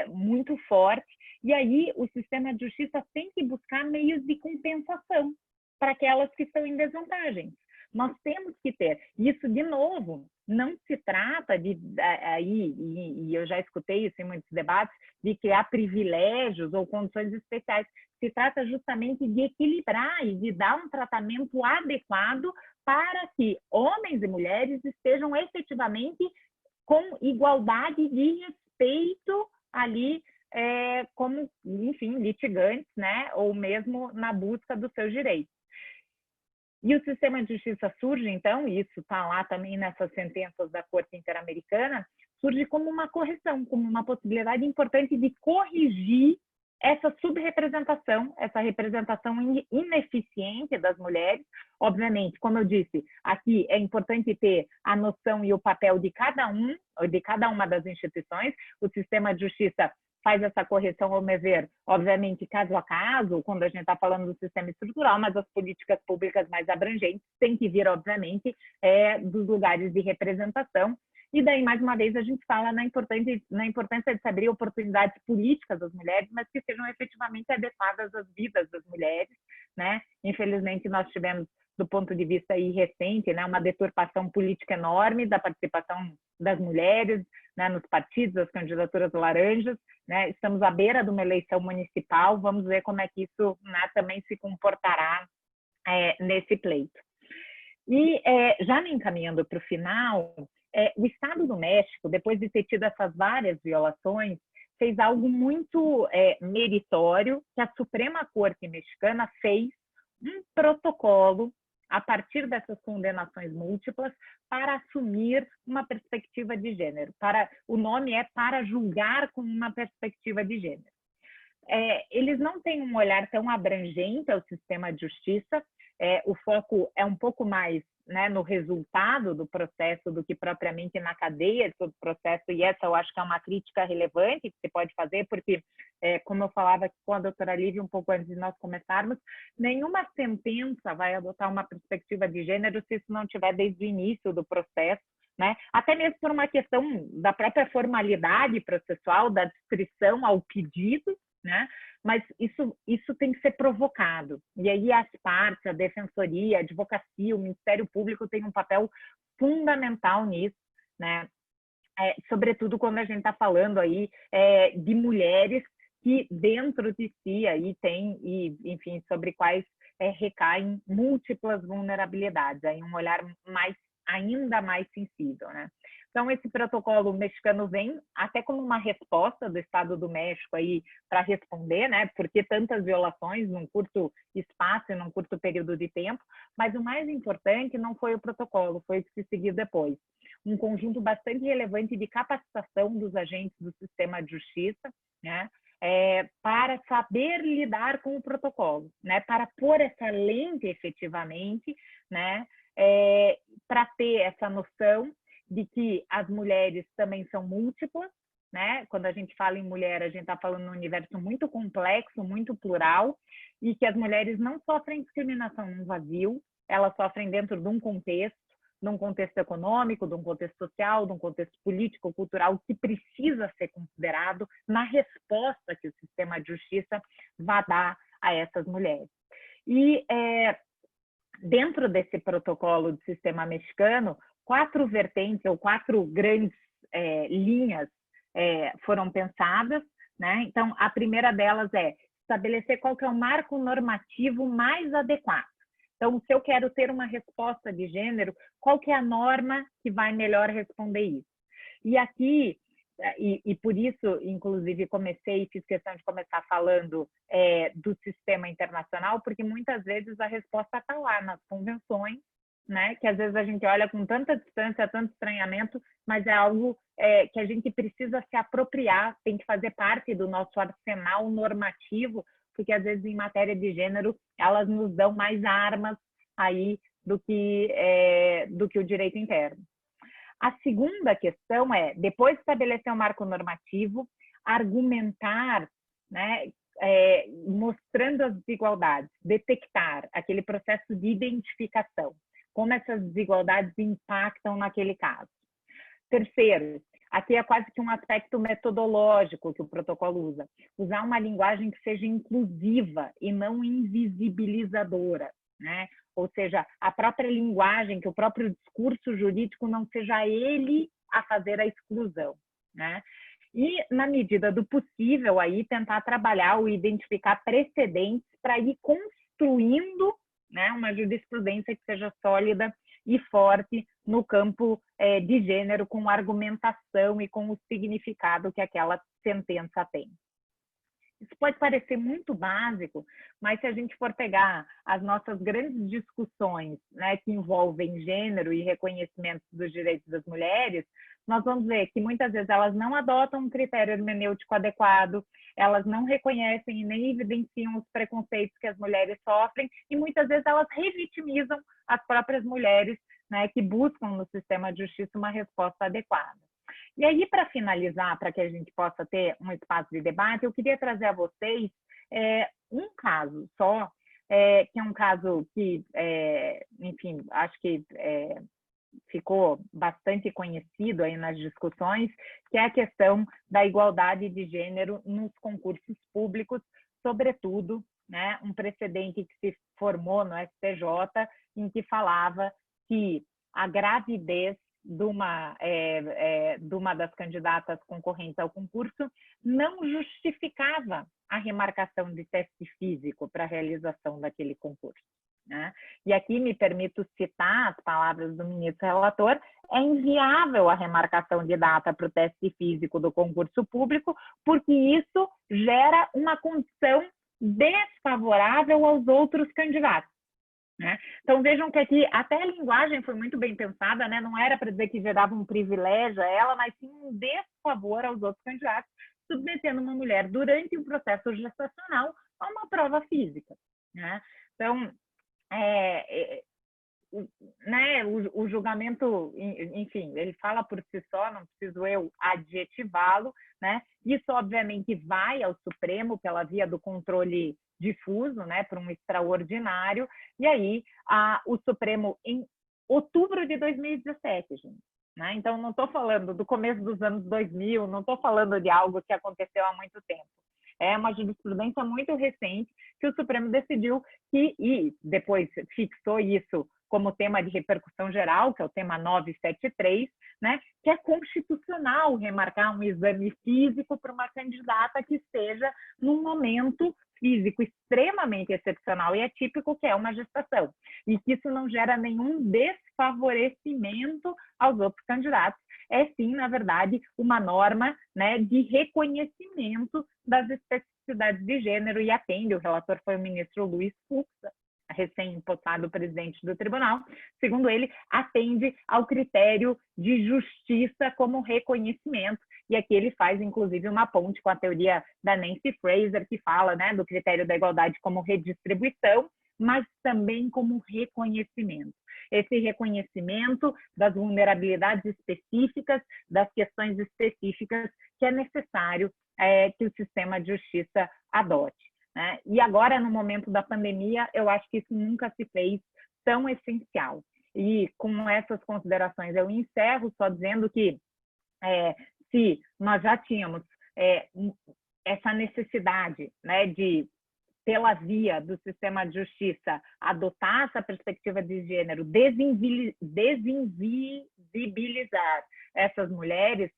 muito forte. E aí o sistema de justiça tem que buscar meios de compensação para aquelas que estão em desvantagem. Nós temos que ter. Isso, de novo, não se trata de, aí, e eu já escutei isso em muitos debates, de criar privilégios ou condições especiais. Se trata justamente de equilibrar e de dar um tratamento adequado para que homens e mulheres estejam efetivamente com igualdade de respeito ali, como, enfim, litigantes, né? Ou mesmo na busca dos seus direitos. E o sistema de justiça surge, então, e isso está lá também nessas sentenças da Corte Interamericana, surge como uma correção, como uma possibilidade importante de corrigir essa subrepresentação, essa representação ineficiente das mulheres. Obviamente, como eu disse, aqui é importante ter a noção e o papel de cada uma das instituições. O sistema de justiça faz essa correção, ao meu ver, obviamente, caso a caso, quando a gente está falando do sistema estrutural, mas as políticas públicas mais abrangentes têm que vir, obviamente, dos lugares de representação. E daí, mais uma vez, a gente fala na importância de se abrir oportunidades políticas às mulheres, mas que sejam efetivamente adequadas às vidas das mulheres, né? Infelizmente, nós tivemos, do ponto de vista aí recente, né, uma deturpação política enorme da participação das mulheres, né, nos partidos, as candidaturas laranjas, né? Estamos à beira de uma eleição municipal, vamos ver como é que isso, né, também se comportará nesse pleito. E já me encaminhando para o final, o Estado do México, depois de ter tido essas várias violações, fez algo muito meritório, que a Suprema Corte Mexicana fez um protocolo a partir dessas condenações múltiplas para assumir uma perspectiva de gênero. O nome é para julgar com uma perspectiva de gênero. Eles não têm um olhar tão abrangente ao sistema de justiça, o foco é um pouco mais, né, no resultado do processo do que propriamente na cadeia do processo, e essa eu acho que é uma crítica relevante que se pode fazer, porque, como eu falava aqui com a doutora Lívia um pouco antes de nós começarmos, nenhuma sentença vai adotar uma perspectiva de gênero se isso não tiver desde o início do processo, né? Até mesmo por uma questão da própria formalidade processual, da descrição ao pedido, né? Mas isso tem que ser provocado. E aí as partes, a defensoria, a advocacia, o Ministério Público tem um papel fundamental nisso, né? Sobretudo quando a gente está falando aí de mulheres que dentro de si aí tem, enfim, sobre quais recaem múltiplas vulnerabilidades, aí um olhar ainda mais sensível, né? Então, esse protocolo mexicano vem até como uma resposta do Estado do México aí para responder, né? Por que tantas violações num curto espaço e num curto período de tempo? Mas o mais importante não foi o protocolo, foi o que se seguiu depois. Um conjunto bastante relevante de capacitação dos agentes do sistema de justiça, né? Para saber lidar com o protocolo, né? Para pôr essa lente efetivamente, né? Para ter essa noção de que as mulheres também são múltiplas, né? Quando a gente fala em mulher, a gente está falando num universo muito complexo, muito plural, e que as mulheres não sofrem discriminação num vazio, elas sofrem dentro de um contexto econômico, de um contexto social, de um contexto político, cultural, que precisa ser considerado na resposta que o sistema de justiça vai dar a essas mulheres. E dentro desse protocolo do sistema mexicano, 4 vertentes ou 4 grandes linhas foram pensadas, né? Então, a primeira delas é estabelecer qual que é o marco normativo mais adequado. Então, se eu quero ter uma resposta de gênero, qual que é a norma que vai melhor responder isso? E aqui, e por isso, inclusive, fiz questão de começar falando do sistema internacional, porque muitas vezes a resposta está lá nas convenções, né? Que às vezes a gente olha com tanta distância, tanto estranhamento, mas é algo que a gente precisa se apropriar, tem que fazer parte do nosso arsenal normativo, porque às vezes em matéria de gênero elas nos dão mais armas aí do que o direito interno. A segunda questão é, depois de estabelecer um marco normativo, argumentar, né, mostrando as desigualdades, detectar aquele processo de identificação, como essas desigualdades impactam naquele caso. Terceiro, aqui é quase que um aspecto metodológico que o protocolo usa, usar uma linguagem que seja inclusiva e não invisibilizadora, né? Ou seja, a própria linguagem, que o próprio discurso jurídico não seja ele a fazer a exclusão, né? E, na medida do possível, aí tentar trabalhar ou identificar precedentes para ir construindo, né, uma jurisprudência que seja sólida e forte no campo de gênero, com argumentação e com o significado que aquela sentença tem. Isso pode parecer muito básico, mas se a gente for pegar as nossas grandes discussões, né, que envolvem gênero e reconhecimento dos direitos das mulheres, nós vamos ver que muitas vezes elas não adotam um critério hermenêutico adequado, elas não reconhecem e nem evidenciam os preconceitos que as mulheres sofrem, e muitas vezes elas revitimizam as próprias mulheres, né, que buscam no sistema de justiça uma resposta adequada. E aí, para finalizar, para que a gente possa ter um espaço de debate, eu queria trazer a vocês um caso só, que é um caso que, enfim, acho que ficou bastante conhecido aí nas discussões, que é a questão da igualdade de gênero nos concursos públicos, sobretudo, né, um precedente que se formou no STJ, em que falava que a gravidez de uma das candidatas concorrentes ao concurso não justificava a remarcação de teste físico para a realização daquele concurso, né? E aqui me permito citar as palavras do ministro relator: é inviável a remarcação de data para o teste físico do concurso público, porque isso gera uma condição desfavorável aos outros candidatos, né? Então vejam que aqui até a linguagem foi muito bem pensada, né? Não era para dizer que gerava um privilégio a ela, mas sim um desfavor aos outros candidatos, submetendo uma mulher durante um processo gestacional a uma prova física, né? Então, né, o julgamento, enfim, ele fala por si só, não preciso eu adjetivá-lo, né? Isso, obviamente, vai ao Supremo pela via do controle difuso, né, por um extraordinário, e aí o Supremo, em outubro de 2017, gente, né? Então, não estou falando do começo dos anos 2000, não estou falando de algo que aconteceu há muito tempo. É uma jurisprudência muito recente que o Supremo decidiu e depois fixou isso como tema de repercussão geral, que é o tema 973, né, que é constitucional remarcar um exame físico para uma candidata que esteja num momento físico extremamente excepcional e atípico, que é uma gestação, e que isso não gera nenhum desfavorecimento aos outros candidatos. É sim, na verdade, uma norma, né, de reconhecimento das especificidades de gênero, e atende, o relator foi o ministro Luiz Fux, recém-impostado presidente do tribunal. Segundo ele, atende ao critério de justiça como reconhecimento, e aqui ele faz, inclusive, uma ponte com a teoria da Nancy Fraser, que fala, né, do critério da igualdade como redistribuição, mas também como reconhecimento. esse reconhecimento das vulnerabilidades específicas, das questões específicas que é necessário que o sistema de justiça adote, né? E agora, no momento da pandemia, eu acho que isso nunca se fez tão essencial. E com essas considerações eu encerro só dizendo que se nós já tínhamos essa necessidade, né, de, pela via do sistema de justiça, adotar essa perspectiva de gênero, desinvisibilizar essas mulheres,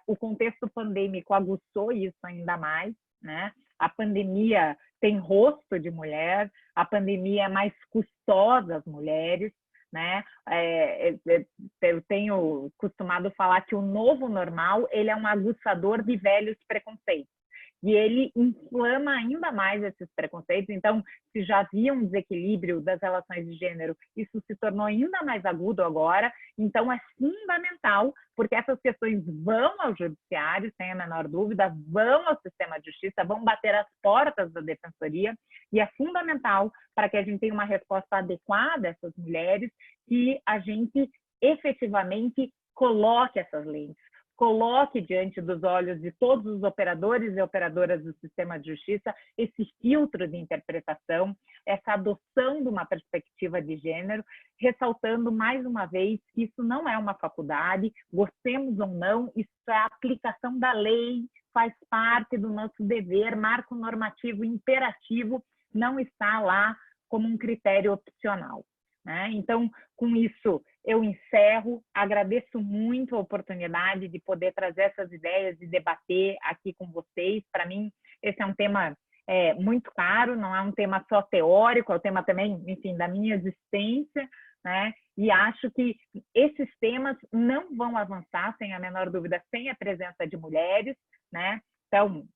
o contexto pandêmico aguçou isso ainda mais, né? A pandemia tem rosto de mulher, a pandemia é mais custosa às mulheres, né? Eu tenho costumado falar que o novo normal ele é um aguçador de velhos preconceitos. E ele inflama ainda mais esses preconceitos. Então, se já havia um desequilíbrio das relações de gênero, isso se tornou ainda mais agudo agora. Então, é fundamental, porque essas questões vão ao judiciário, sem a menor dúvida, vão ao sistema de justiça, vão bater as portas da defensoria, e é fundamental para que a gente tenha uma resposta adequada a essas mulheres, que a gente efetivamente coloque essas lentes, coloque diante dos olhos de todos os operadores e operadoras do sistema de justiça esse filtro de interpretação, essa adoção de uma perspectiva de gênero, ressaltando mais uma vez que isso não é uma faculdade, gostemos ou não, isso é a aplicação da lei, faz parte do nosso dever, marco normativo imperativo, não está lá como um critério opcional, né? Então, com isso, eu encerro, agradeço muito a oportunidade de poder trazer essas ideias e debater aqui com vocês. Para mim, esse é um tema muito caro, não é um tema só teórico, é um tema também, enfim, da minha existência, né? E acho que esses temas não vão avançar, sem a menor dúvida, sem a presença de mulheres, né? Então,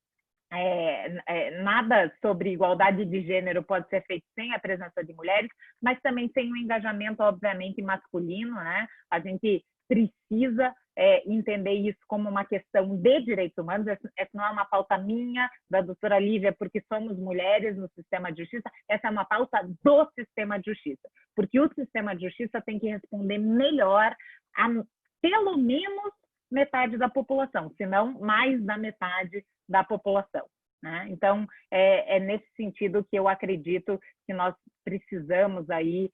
nada sobre igualdade de gênero pode ser feito sem a presença de mulheres, mas também sem o engajamento, obviamente, masculino, né? A gente precisa entender isso como uma questão de direitos humanos. Essa não é uma pauta minha, da doutora Lívia, porque somos mulheres no sistema de justiça, essa é uma pauta do sistema de justiça, porque o sistema de justiça tem que responder melhor a, pelo menos, metade da população, se não mais da metade da população, né? Então, é nesse sentido que eu acredito que nós precisamos aí,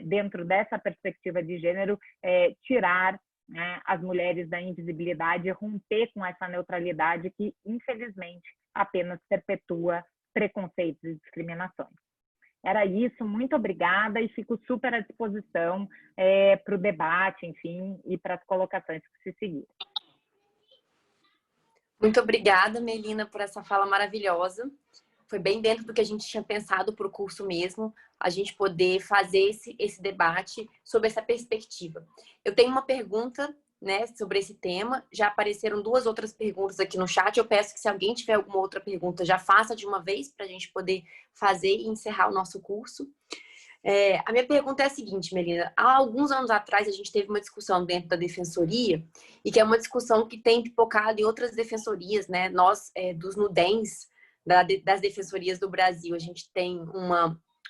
dentro dessa perspectiva de gênero, tirar, né, as mulheres da invisibilidade, romper com essa neutralidade que, infelizmente, apenas perpetua preconceitos e discriminações. Era isso, muito obrigada e fico super à disposição para o debate, enfim, e para as colocações que se seguirem. Muito obrigada, Melina, por essa fala maravilhosa. Foi bem dentro do que a gente tinha pensado para o curso mesmo, a gente poder fazer esse debate sobre essa perspectiva. Eu tenho uma pergunta, né, sobre esse tema. Já apareceram 2 outras perguntas aqui no chat. Eu peço que, se alguém tiver alguma outra pergunta, já faça de uma vez para a gente poder fazer e encerrar o nosso curso. A minha pergunta é a seguinte, Melina. Há alguns anos atrás, a gente teve uma discussão dentro da defensoria, e que é uma discussão que tem pipocado em outras defensorias, né? Nós, dos NUDEMs, das defensorias do Brasil, a gente tem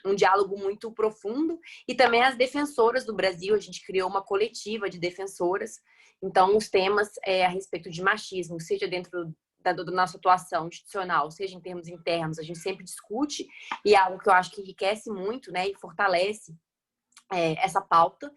um diálogo muito profundo, e também as defensoras do Brasil, a gente criou uma coletiva de defensoras. Então, os temas a respeito de machismo, seja dentro da nossa atuação institucional, seja em termos internos, a gente sempre discute, e é algo que eu acho que enriquece muito, né, e fortalece essa pauta.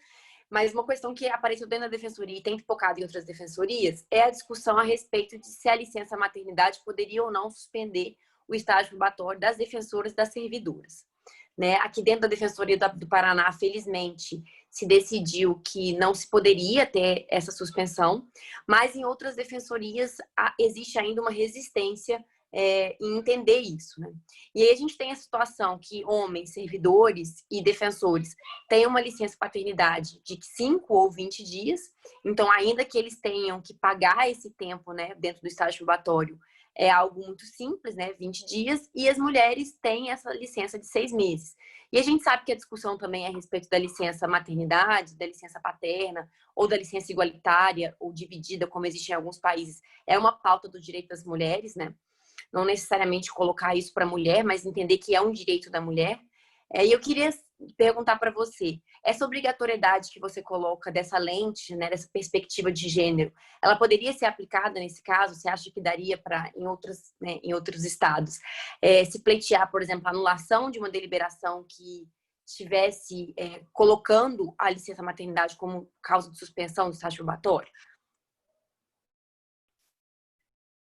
Mas uma questão que apareceu dentro da defensoria e tem focado em outras defensorias é a discussão a respeito de se a licença maternidade poderia ou não suspender o estágio probatório das defensoras e das servidoras, né? Aqui dentro da Defensoria do Paraná, felizmente, se decidiu que não se poderia ter essa suspensão, mas em outras defensorias existe ainda uma resistência em entender isso, né? E aí a gente tem a situação que homens, servidores e defensores têm uma licença paternidade de 5 ou 20 dias, então ainda que eles tenham que pagar esse tempo, né, dentro do estágio probatório, é algo muito simples, né, 20 dias, e as mulheres têm essa licença de 6 meses. E a gente sabe que a discussão também é a respeito da licença maternidade, da licença paterna, ou da licença igualitária, ou dividida, como existe em alguns países. É uma pauta do direito das mulheres, né? Não necessariamente colocar isso para a mulher, mas entender que é um direito da mulher. E eu queria perguntar para você, essa obrigatoriedade que você coloca dessa lente, né, dessa perspectiva de gênero, ela poderia ser aplicada nesse caso? Você acha que daria para, em outros estados, se pleitear, por exemplo, a anulação de uma deliberação que estivesse colocando a licença maternidade como causa de suspensão do estágio probatório?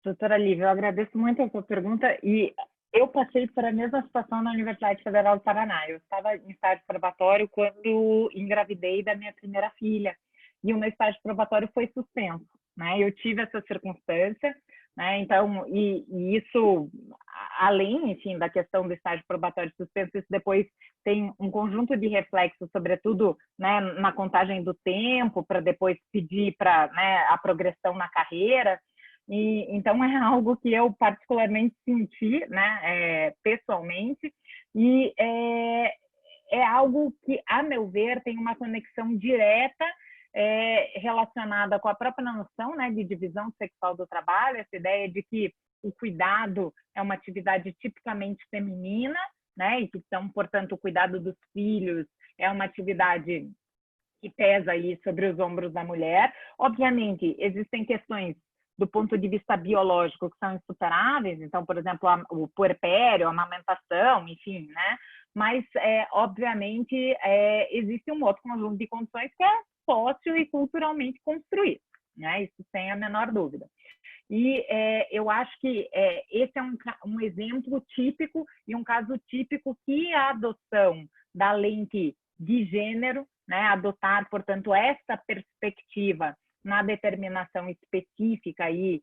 Doutora Lívia, eu agradeço muito a sua pergunta e eu passei por a mesma situação na Universidade Federal do Paraná. Eu estava em estágio probatório quando engravidei da minha primeira filha e o meu estágio probatório foi suspenso, né? Eu tive essa circunstância, né? Então, e isso, além, enfim, da questão do estágio probatório suspenso, isso depois tem um conjunto de reflexos, sobretudo, né, na contagem do tempo, para depois pedir para, né, a progressão na carreira. E, então, é algo que eu particularmente senti, né, pessoalmente, e é algo que, a meu ver, tem uma conexão direta relacionada com a própria noção, né, de divisão sexual do trabalho, essa ideia de que o cuidado é uma atividade tipicamente feminina, né, e que, então, portanto, o cuidado dos filhos é uma atividade que pesa aí sobre os ombros da mulher. Obviamente, existem questões do ponto de vista biológico que são insuperáveis, então, por exemplo, o puerpério, a amamentação, enfim, né? Mas, obviamente, existe um outro conjunto de condições que é sócio e culturalmente construído, né? Isso sem a menor dúvida. E eu acho que esse é um exemplo típico e um caso típico que a adoção da lente de gênero, né, adotar, portanto, essa perspectiva na determinação específica aí,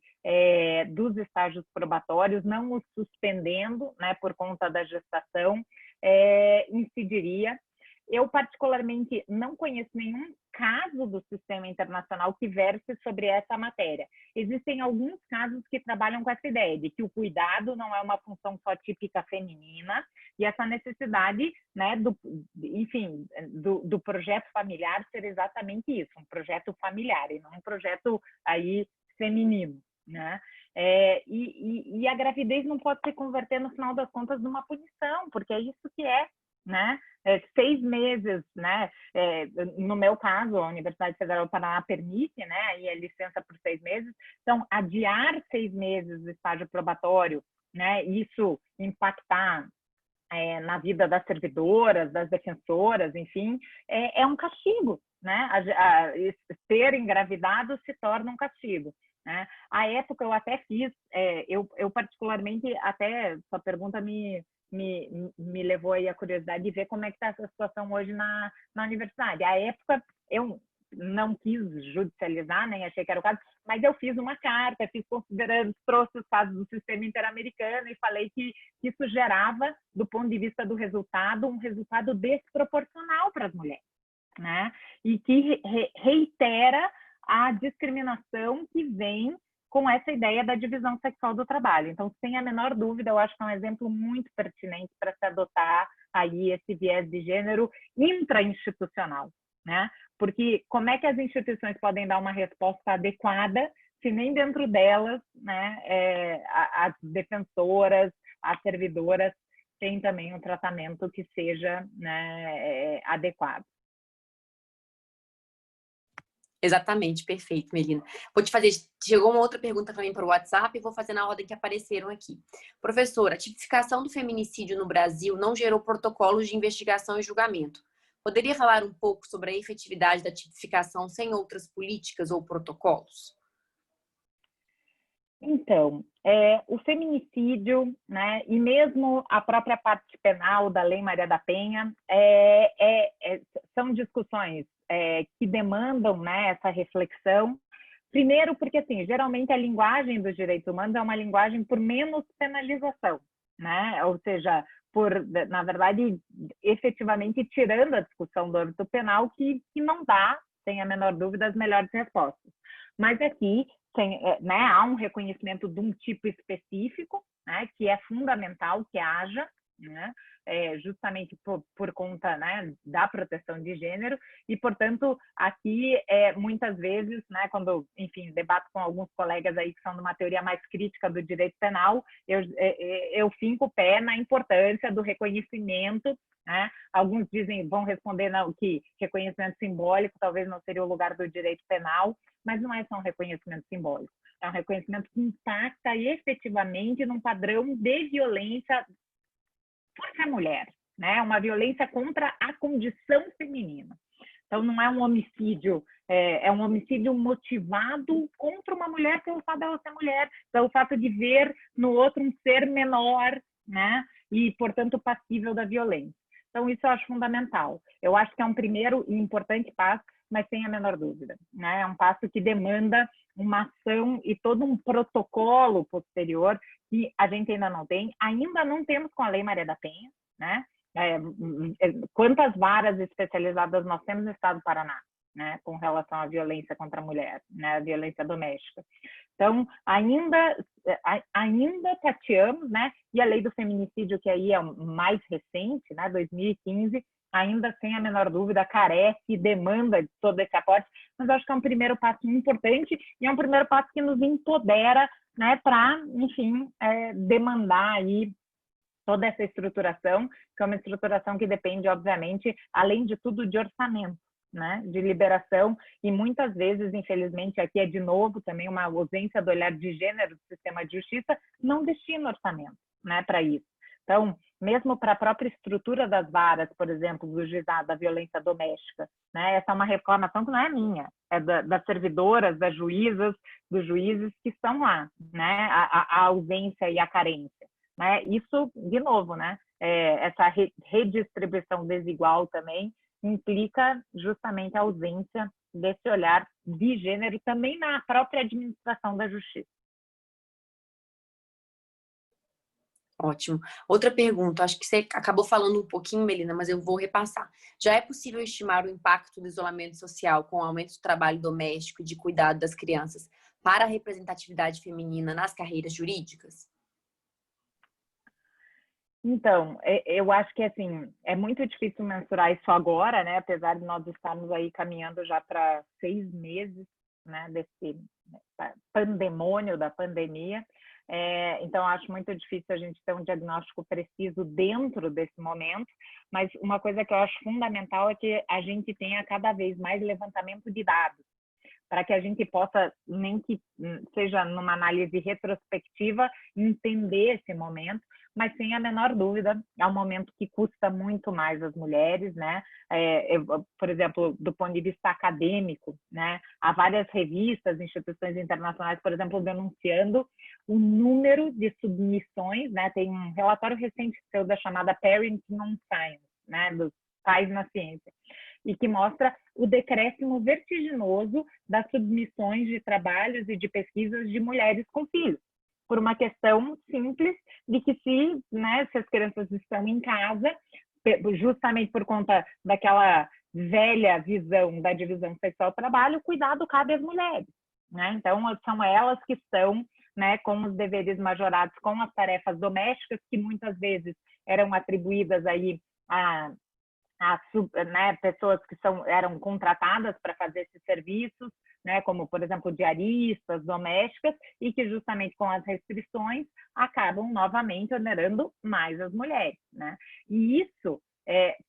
dos estágios probatórios, não os suspendendo, né, por conta da gestação, incidiria. Eu, particularmente, não conheço nenhum caso do sistema internacional que verse sobre essa matéria. Existem alguns casos que trabalham com essa ideia de que o cuidado não é uma função só típica feminina e essa necessidade, né, do projeto familiar ser exatamente isso, um projeto familiar e não um projeto aí feminino, né? E a gravidez não pode se converter, no final das contas, numa punição, porque é isso que é, né? 6 meses, né? No meu caso, a Universidade Federal do Paraná permite, né? Aí a licença por 6 meses. Então, adiar 6 meses do estágio probatório, né? Isso impactar na vida das servidoras, das defensoras, enfim, é um castigo, né? Ser engravidado se torna um castigo. Né? À época, eu até fiz, eu particularmente, até sua pergunta me levou aí a curiosidade de ver como é que está essa situação hoje na universidade. À época, eu não quis judicializar, nem achei que era o caso, mas eu fiz uma carta, trouxe os casos do sistema interamericano e falei que isso gerava, do ponto de vista do resultado, um resultado desproporcional para as mulheres, né? E que reitera a discriminação que vem com essa ideia da divisão sexual do trabalho. Então, sem a menor dúvida, eu acho que é um exemplo muito pertinente para se adotar aí esse viés de gênero intrainstitucional, né? Porque como é que as instituições podem dar uma resposta adequada se nem dentro delas, né, as defensoras, as servidoras têm também um tratamento que seja, né, adequado? Exatamente, perfeito, Melina. Vou te fazer, chegou uma outra pergunta também para o WhatsApp e vou fazer na ordem que apareceram aqui. Professora, a tipificação do feminicídio no Brasil não gerou protocolos de investigação e julgamento. Poderia falar um pouco sobre a efetividade da tipificação sem outras políticas ou protocolos? Então, o feminicídio, né, e mesmo a própria parte penal da Lei Maria da Penha, são discussões que demandam, né, essa reflexão. Primeiro, porque assim, geralmente a linguagem dos direitos humanos é uma linguagem por menos penalização, né? Ou seja, na verdade, efetivamente tirando a discussão do âmbito penal, que não dá, sem a menor dúvida, as melhores respostas. Mas aqui há um reconhecimento de um tipo específico, né, que é fundamental que haja, né? Justamente por conta, né, da proteção de gênero, e, portanto, aqui, muitas vezes, né, quando, enfim, debato com alguns colegas aí que são de uma teoria mais crítica do direito penal, eu finco o pé na importância do reconhecimento, né? Alguns vão responder não, que reconhecimento simbólico talvez não seria o lugar do direito penal, mas não é só um reconhecimento simbólico, é um reconhecimento que impacta efetivamente num padrão de violência por ser mulher, né? Uma violência contra a condição feminina. Então, não é um homicídio, é um homicídio motivado contra uma mulher pelo fato dela ser mulher, pelo fato de ver no outro um ser menor, né? E, portanto, passível da violência. Então, isso eu acho fundamental. Eu acho que é um primeiro e importante passo, mas sem a menor dúvida, né? É um passo que demanda uma ação e todo um protocolo posterior que a gente ainda não tem. Ainda não temos com a Lei Maria da Penha, né? Quantas varas especializadas nós temos no estado do Paraná, né, com relação à violência contra a mulher, né, a violência doméstica. Então, ainda tateamos, né, e a lei do feminicídio, que aí é mais recente, né, 2015, ainda sem a menor dúvida, carece e demanda de todo esse aporte, mas acho que é um primeiro passo importante e é um primeiro passo que nos empodera, né, para, enfim, demandar aí toda essa estruturação, que é uma estruturação que depende, obviamente, além de tudo, de orçamento, né? De liberação, e muitas vezes, infelizmente, aqui é de novo também uma ausência do olhar de gênero do sistema de justiça, não destina orçamento, né, para isso. Então, mesmo para a própria estrutura das varas, por exemplo, do juizado da violência doméstica, né? Essa é uma reclamação que não é minha, é das servidoras, das juízas, dos juízes que estão lá, né? A ausência e a carência. Né? Isso, de novo, né? Essa redistribuição desigual também implica justamente a ausência desse olhar de gênero também na própria administração da justiça. Ótimo. Outra pergunta, acho que você acabou falando um pouquinho, Melina, mas eu vou repassar. Já é possível estimar o impacto do isolamento social com o aumento do trabalho doméstico e de cuidado das crianças para a representatividade feminina nas carreiras jurídicas? Então, eu acho que assim, é muito difícil mensurar isso agora, né? Apesar de nós estarmos aí caminhando já para 6 meses, né, desse pandemônio da pandemia. Então, acho muito difícil a gente ter um diagnóstico preciso dentro desse momento, mas uma coisa que eu acho fundamental é que a gente tenha cada vez mais levantamento de dados, para que a gente possa, nem que seja numa análise retrospectiva, entender esse momento, mas sem a menor dúvida, é um momento que custa muito mais às mulheres, né? Por exemplo, do ponto de vista acadêmico, né? Há várias revistas, instituições internacionais, por exemplo, denunciando o número de submissões, né? Tem um relatório recente seu da chamada Parenting on Science, né? Dos pais na ciência, e que mostra o decréscimo vertiginoso das submissões de trabalhos e de pesquisas de mulheres com filhos, por uma questão simples de que se as crianças estão em casa, justamente por conta daquela velha visão da divisão sexual-trabalho, o cuidado cabe às mulheres, né? Então, são elas que estão, né, com os deveres majorados com as tarefas domésticas, que muitas vezes eram atribuídas aí a pessoas que eram contratadas para fazer esses serviços, né, como, por exemplo, diaristas, domésticas, e que justamente com as restrições acabam novamente onerando mais as mulheres, né? E isso,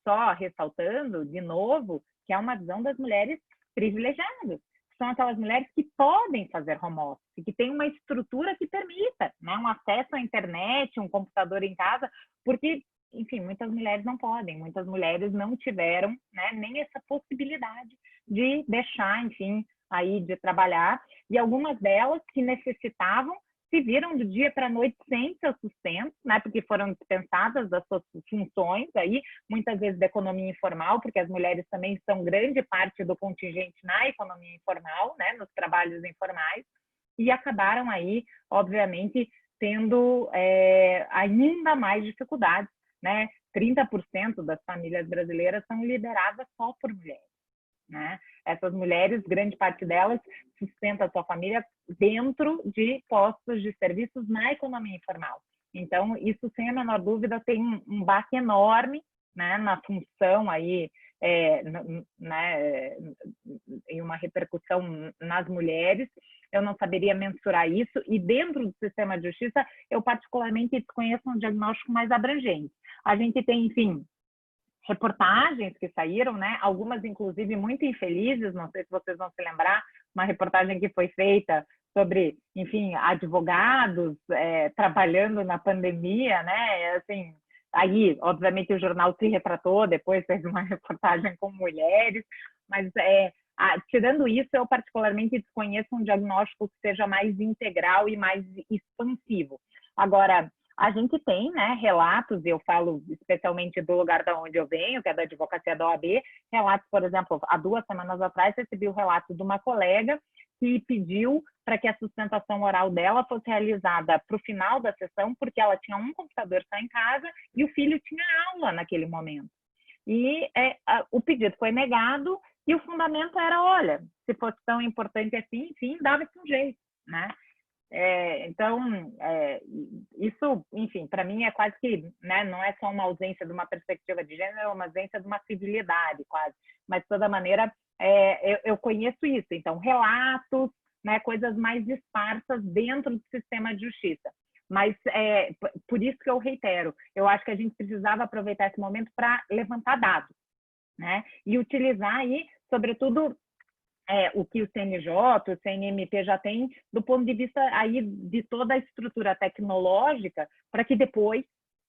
só ressaltando, de novo, que é uma visão das mulheres privilegiadas, são aquelas mulheres que podem fazer home office, que têm uma estrutura que permita, né, um acesso à internet, um computador em casa, porque, enfim, muitas mulheres não podem, muitas mulheres não tiveram, né, nem essa possibilidade de deixar, enfim, aí de trabalhar, e algumas delas que necessitavam se viram do dia para a noite sem seu sustento, né, porque foram dispensadas das suas funções aí, muitas vezes da economia informal, porque as mulheres também são grande parte do contingente na economia informal, né, nos trabalhos informais, e acabaram aí, obviamente, tendo ainda mais dificuldades, né? 30% das famílias brasileiras são lideradas só por mulheres, né? Essas mulheres, grande parte delas, sustenta a sua família dentro de postos de serviços na economia informal. Então, isso, sem a menor dúvida, tem um baque enorme, né, na função aí, né, em uma repercussão nas mulheres. Eu não saberia mensurar isso, e dentro do sistema de justiça, eu particularmente desconheço um diagnóstico mais abrangente. A gente tem, enfim, reportagens que saíram, né? Algumas, inclusive, muito infelizes, não sei se vocês vão se lembrar, uma reportagem que foi feita sobre, enfim, advogados trabalhando na pandemia, né? Assim, aí, obviamente, o jornal se retratou, depois fez uma reportagem com mulheres, mas tirando isso, eu particularmente desconheço um diagnóstico que seja mais integral e mais expansivo. Agora, a gente tem, né, relatos, eu falo especialmente do lugar da onde eu venho, que é da advocacia da OAB, relatos, por exemplo, há 2 semanas atrás, recebi o relato de uma colega que pediu para que a sustentação oral dela fosse realizada para o final da sessão, porque ela tinha um computador só em casa e o filho tinha aula naquele momento. E o pedido foi negado e o fundamento era, olha, se fosse tão importante assim, enfim, dava-se um jeito, né? Então, isso, enfim, para mim é quase que, né, não é só uma ausência de uma perspectiva de gênero, é uma ausência de uma civilidade, quase. Mas, de toda maneira, eu conheço isso. Então, relatos, né, coisas mais esparsas dentro do sistema de justiça. Mas, por isso que eu reitero, eu acho que a gente precisava aproveitar esse momento para levantar dados, né, e utilizar aí, sobretudo, o que o CNJ, o CNMP já tem do ponto de vista aí de toda a estrutura tecnológica, para que depois,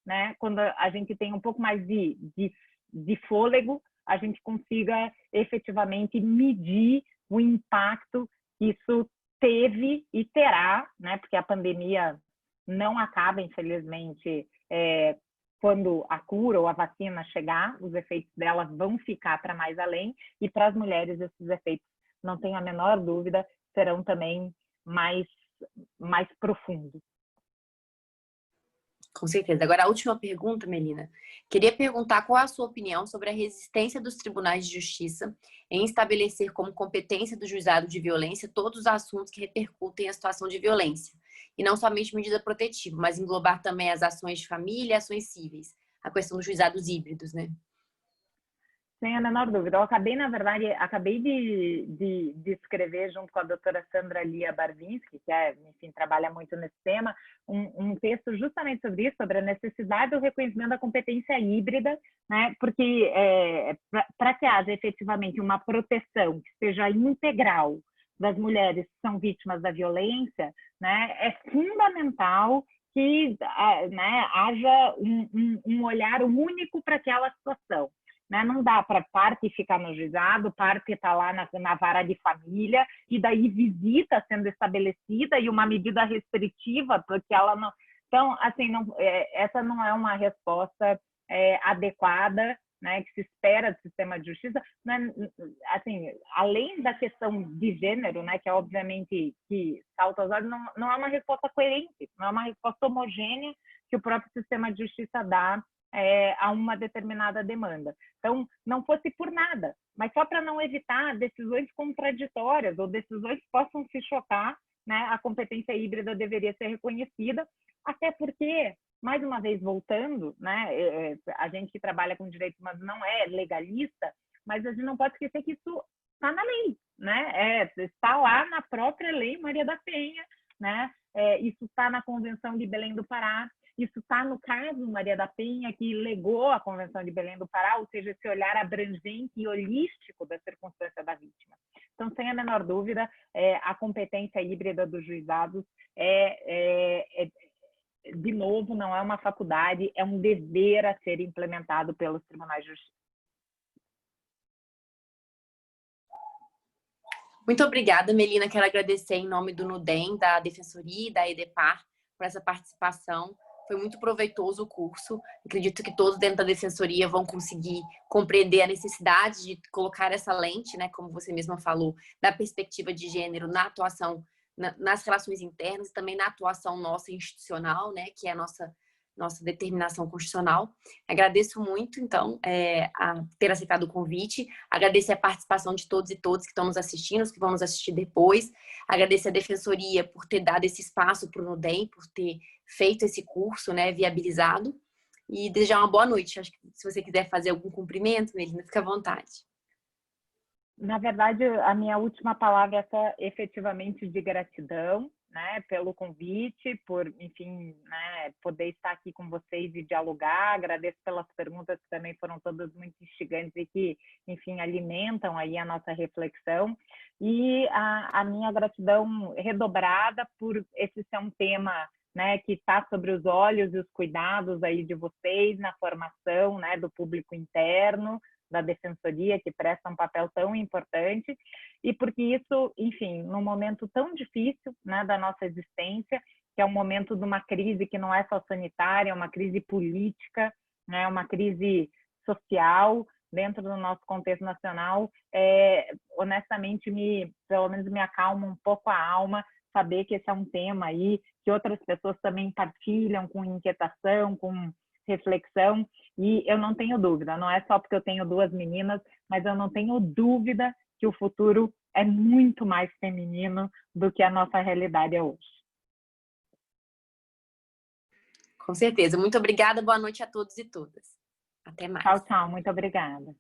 né, quando a gente tem um pouco mais de fôlego, a gente consiga efetivamente medir o impacto que isso teve e terá, né, porque a pandemia não acaba, infelizmente, quando a cura ou a vacina chegar, os efeitos dela vão ficar para mais além, e para as mulheres esses efeitos, não tenho a menor dúvida, serão também mais profundos. Com certeza. Agora, a última pergunta, Melina. Queria perguntar qual é a sua opinião sobre a resistência dos tribunais de justiça em estabelecer como competência do juizado de violência todos os assuntos que repercutem a situação de violência. E não somente medida protetiva, mas englobar também as ações de família e ações cíveis. A questão dos juizados híbridos, né? Sem a menor dúvida. Eu acabei, na verdade, de escrever junto com a doutora Sandra Lia Barvinski, que enfim, trabalha muito nesse tema, um texto justamente sobre isso, sobre a necessidade do reconhecimento da competência híbrida, né? Porque para que haja efetivamente uma proteção que seja integral das mulheres que são vítimas da violência, né, é fundamental que, né, haja um olhar único para aquela situação. Né? Não dá para parte ficar no juizado, parte está lá na vara de família, e daí visita sendo estabelecida e uma medida restritiva, porque ela não... Então, assim, essa não é uma resposta adequada, né, que se espera do sistema de justiça. Né? Assim, além da questão de gênero, né, que é obviamente que salta aos olhos, não é uma resposta coerente, não é uma resposta homogênea que o próprio sistema de justiça dá a uma determinada demanda. Então, não fosse por nada, mas só para não evitar decisões contraditórias ou decisões que possam se chocar, né, a competência híbrida deveria ser reconhecida, até porque, mais uma vez voltando, né, a gente que trabalha com direitos humanos não é legalista, mas a gente não pode esquecer que isso está na lei, né? Está lá na própria lei Maria da Penha, né? Isso está na Convenção de Belém do Pará. Isso está no caso Maria da Penha, que legou a Convenção de Belém do Pará, ou seja, esse olhar abrangente e holístico da circunstância da vítima. Então, sem a menor dúvida, a competência híbrida dos juizados de novo, não é uma faculdade, é um dever a ser implementado pelos tribunais de justiça. Muito obrigada, Melina. Quero agradecer em nome do NUDEM, da Defensoria e da EDEPAR por essa participação. Foi muito proveitoso o curso. Acredito que todos dentro da Defensoria vão conseguir compreender a necessidade de colocar essa lente, né, como você mesma falou, da perspectiva de gênero na atuação, nas relações internas e também na atuação nossa institucional, né, que é a nossa determinação constitucional. Agradeço muito, então, a ter aceitado o convite. Agradecer a participação de todos e todas que estão nos assistindo, os que vão nos assistir depois. Agradecer a Defensoria por ter dado esse espaço para o NUDEM, por ter feito esse curso, né, viabilizado. E desejar uma boa noite. Acho que se você quiser fazer algum cumprimento, Melina, fica à vontade. Na verdade, a minha última palavra é só efetivamente de gratidão, né, pelo convite, por, enfim, né, poder estar aqui com vocês e dialogar. Agradeço pelas perguntas que também foram todas muito instigantes e que, enfim, alimentam aí a nossa reflexão. E a minha gratidão redobrada por esse ser um tema, né, que está sobre os olhos e os cuidados aí de vocês na formação, né, do público interno, da defensoria, que presta um papel tão importante, e porque isso, enfim, num momento tão difícil, né, da nossa existência, que é um momento de uma crise que não é só sanitária, é uma crise política, né, uma crise social dentro do nosso contexto nacional, honestamente, pelo menos me acalma um pouco a alma saber que esse é um tema aí que outras pessoas também partilham com inquietação, com reflexão, e eu não tenho dúvida, não é só porque eu tenho duas meninas, mas eu não tenho dúvida que o futuro é muito mais feminino do que a nossa realidade é hoje. Com certeza. Muito obrigada. Boa noite a todos e todas. Até mais. Tchau, tchau. Muito obrigada.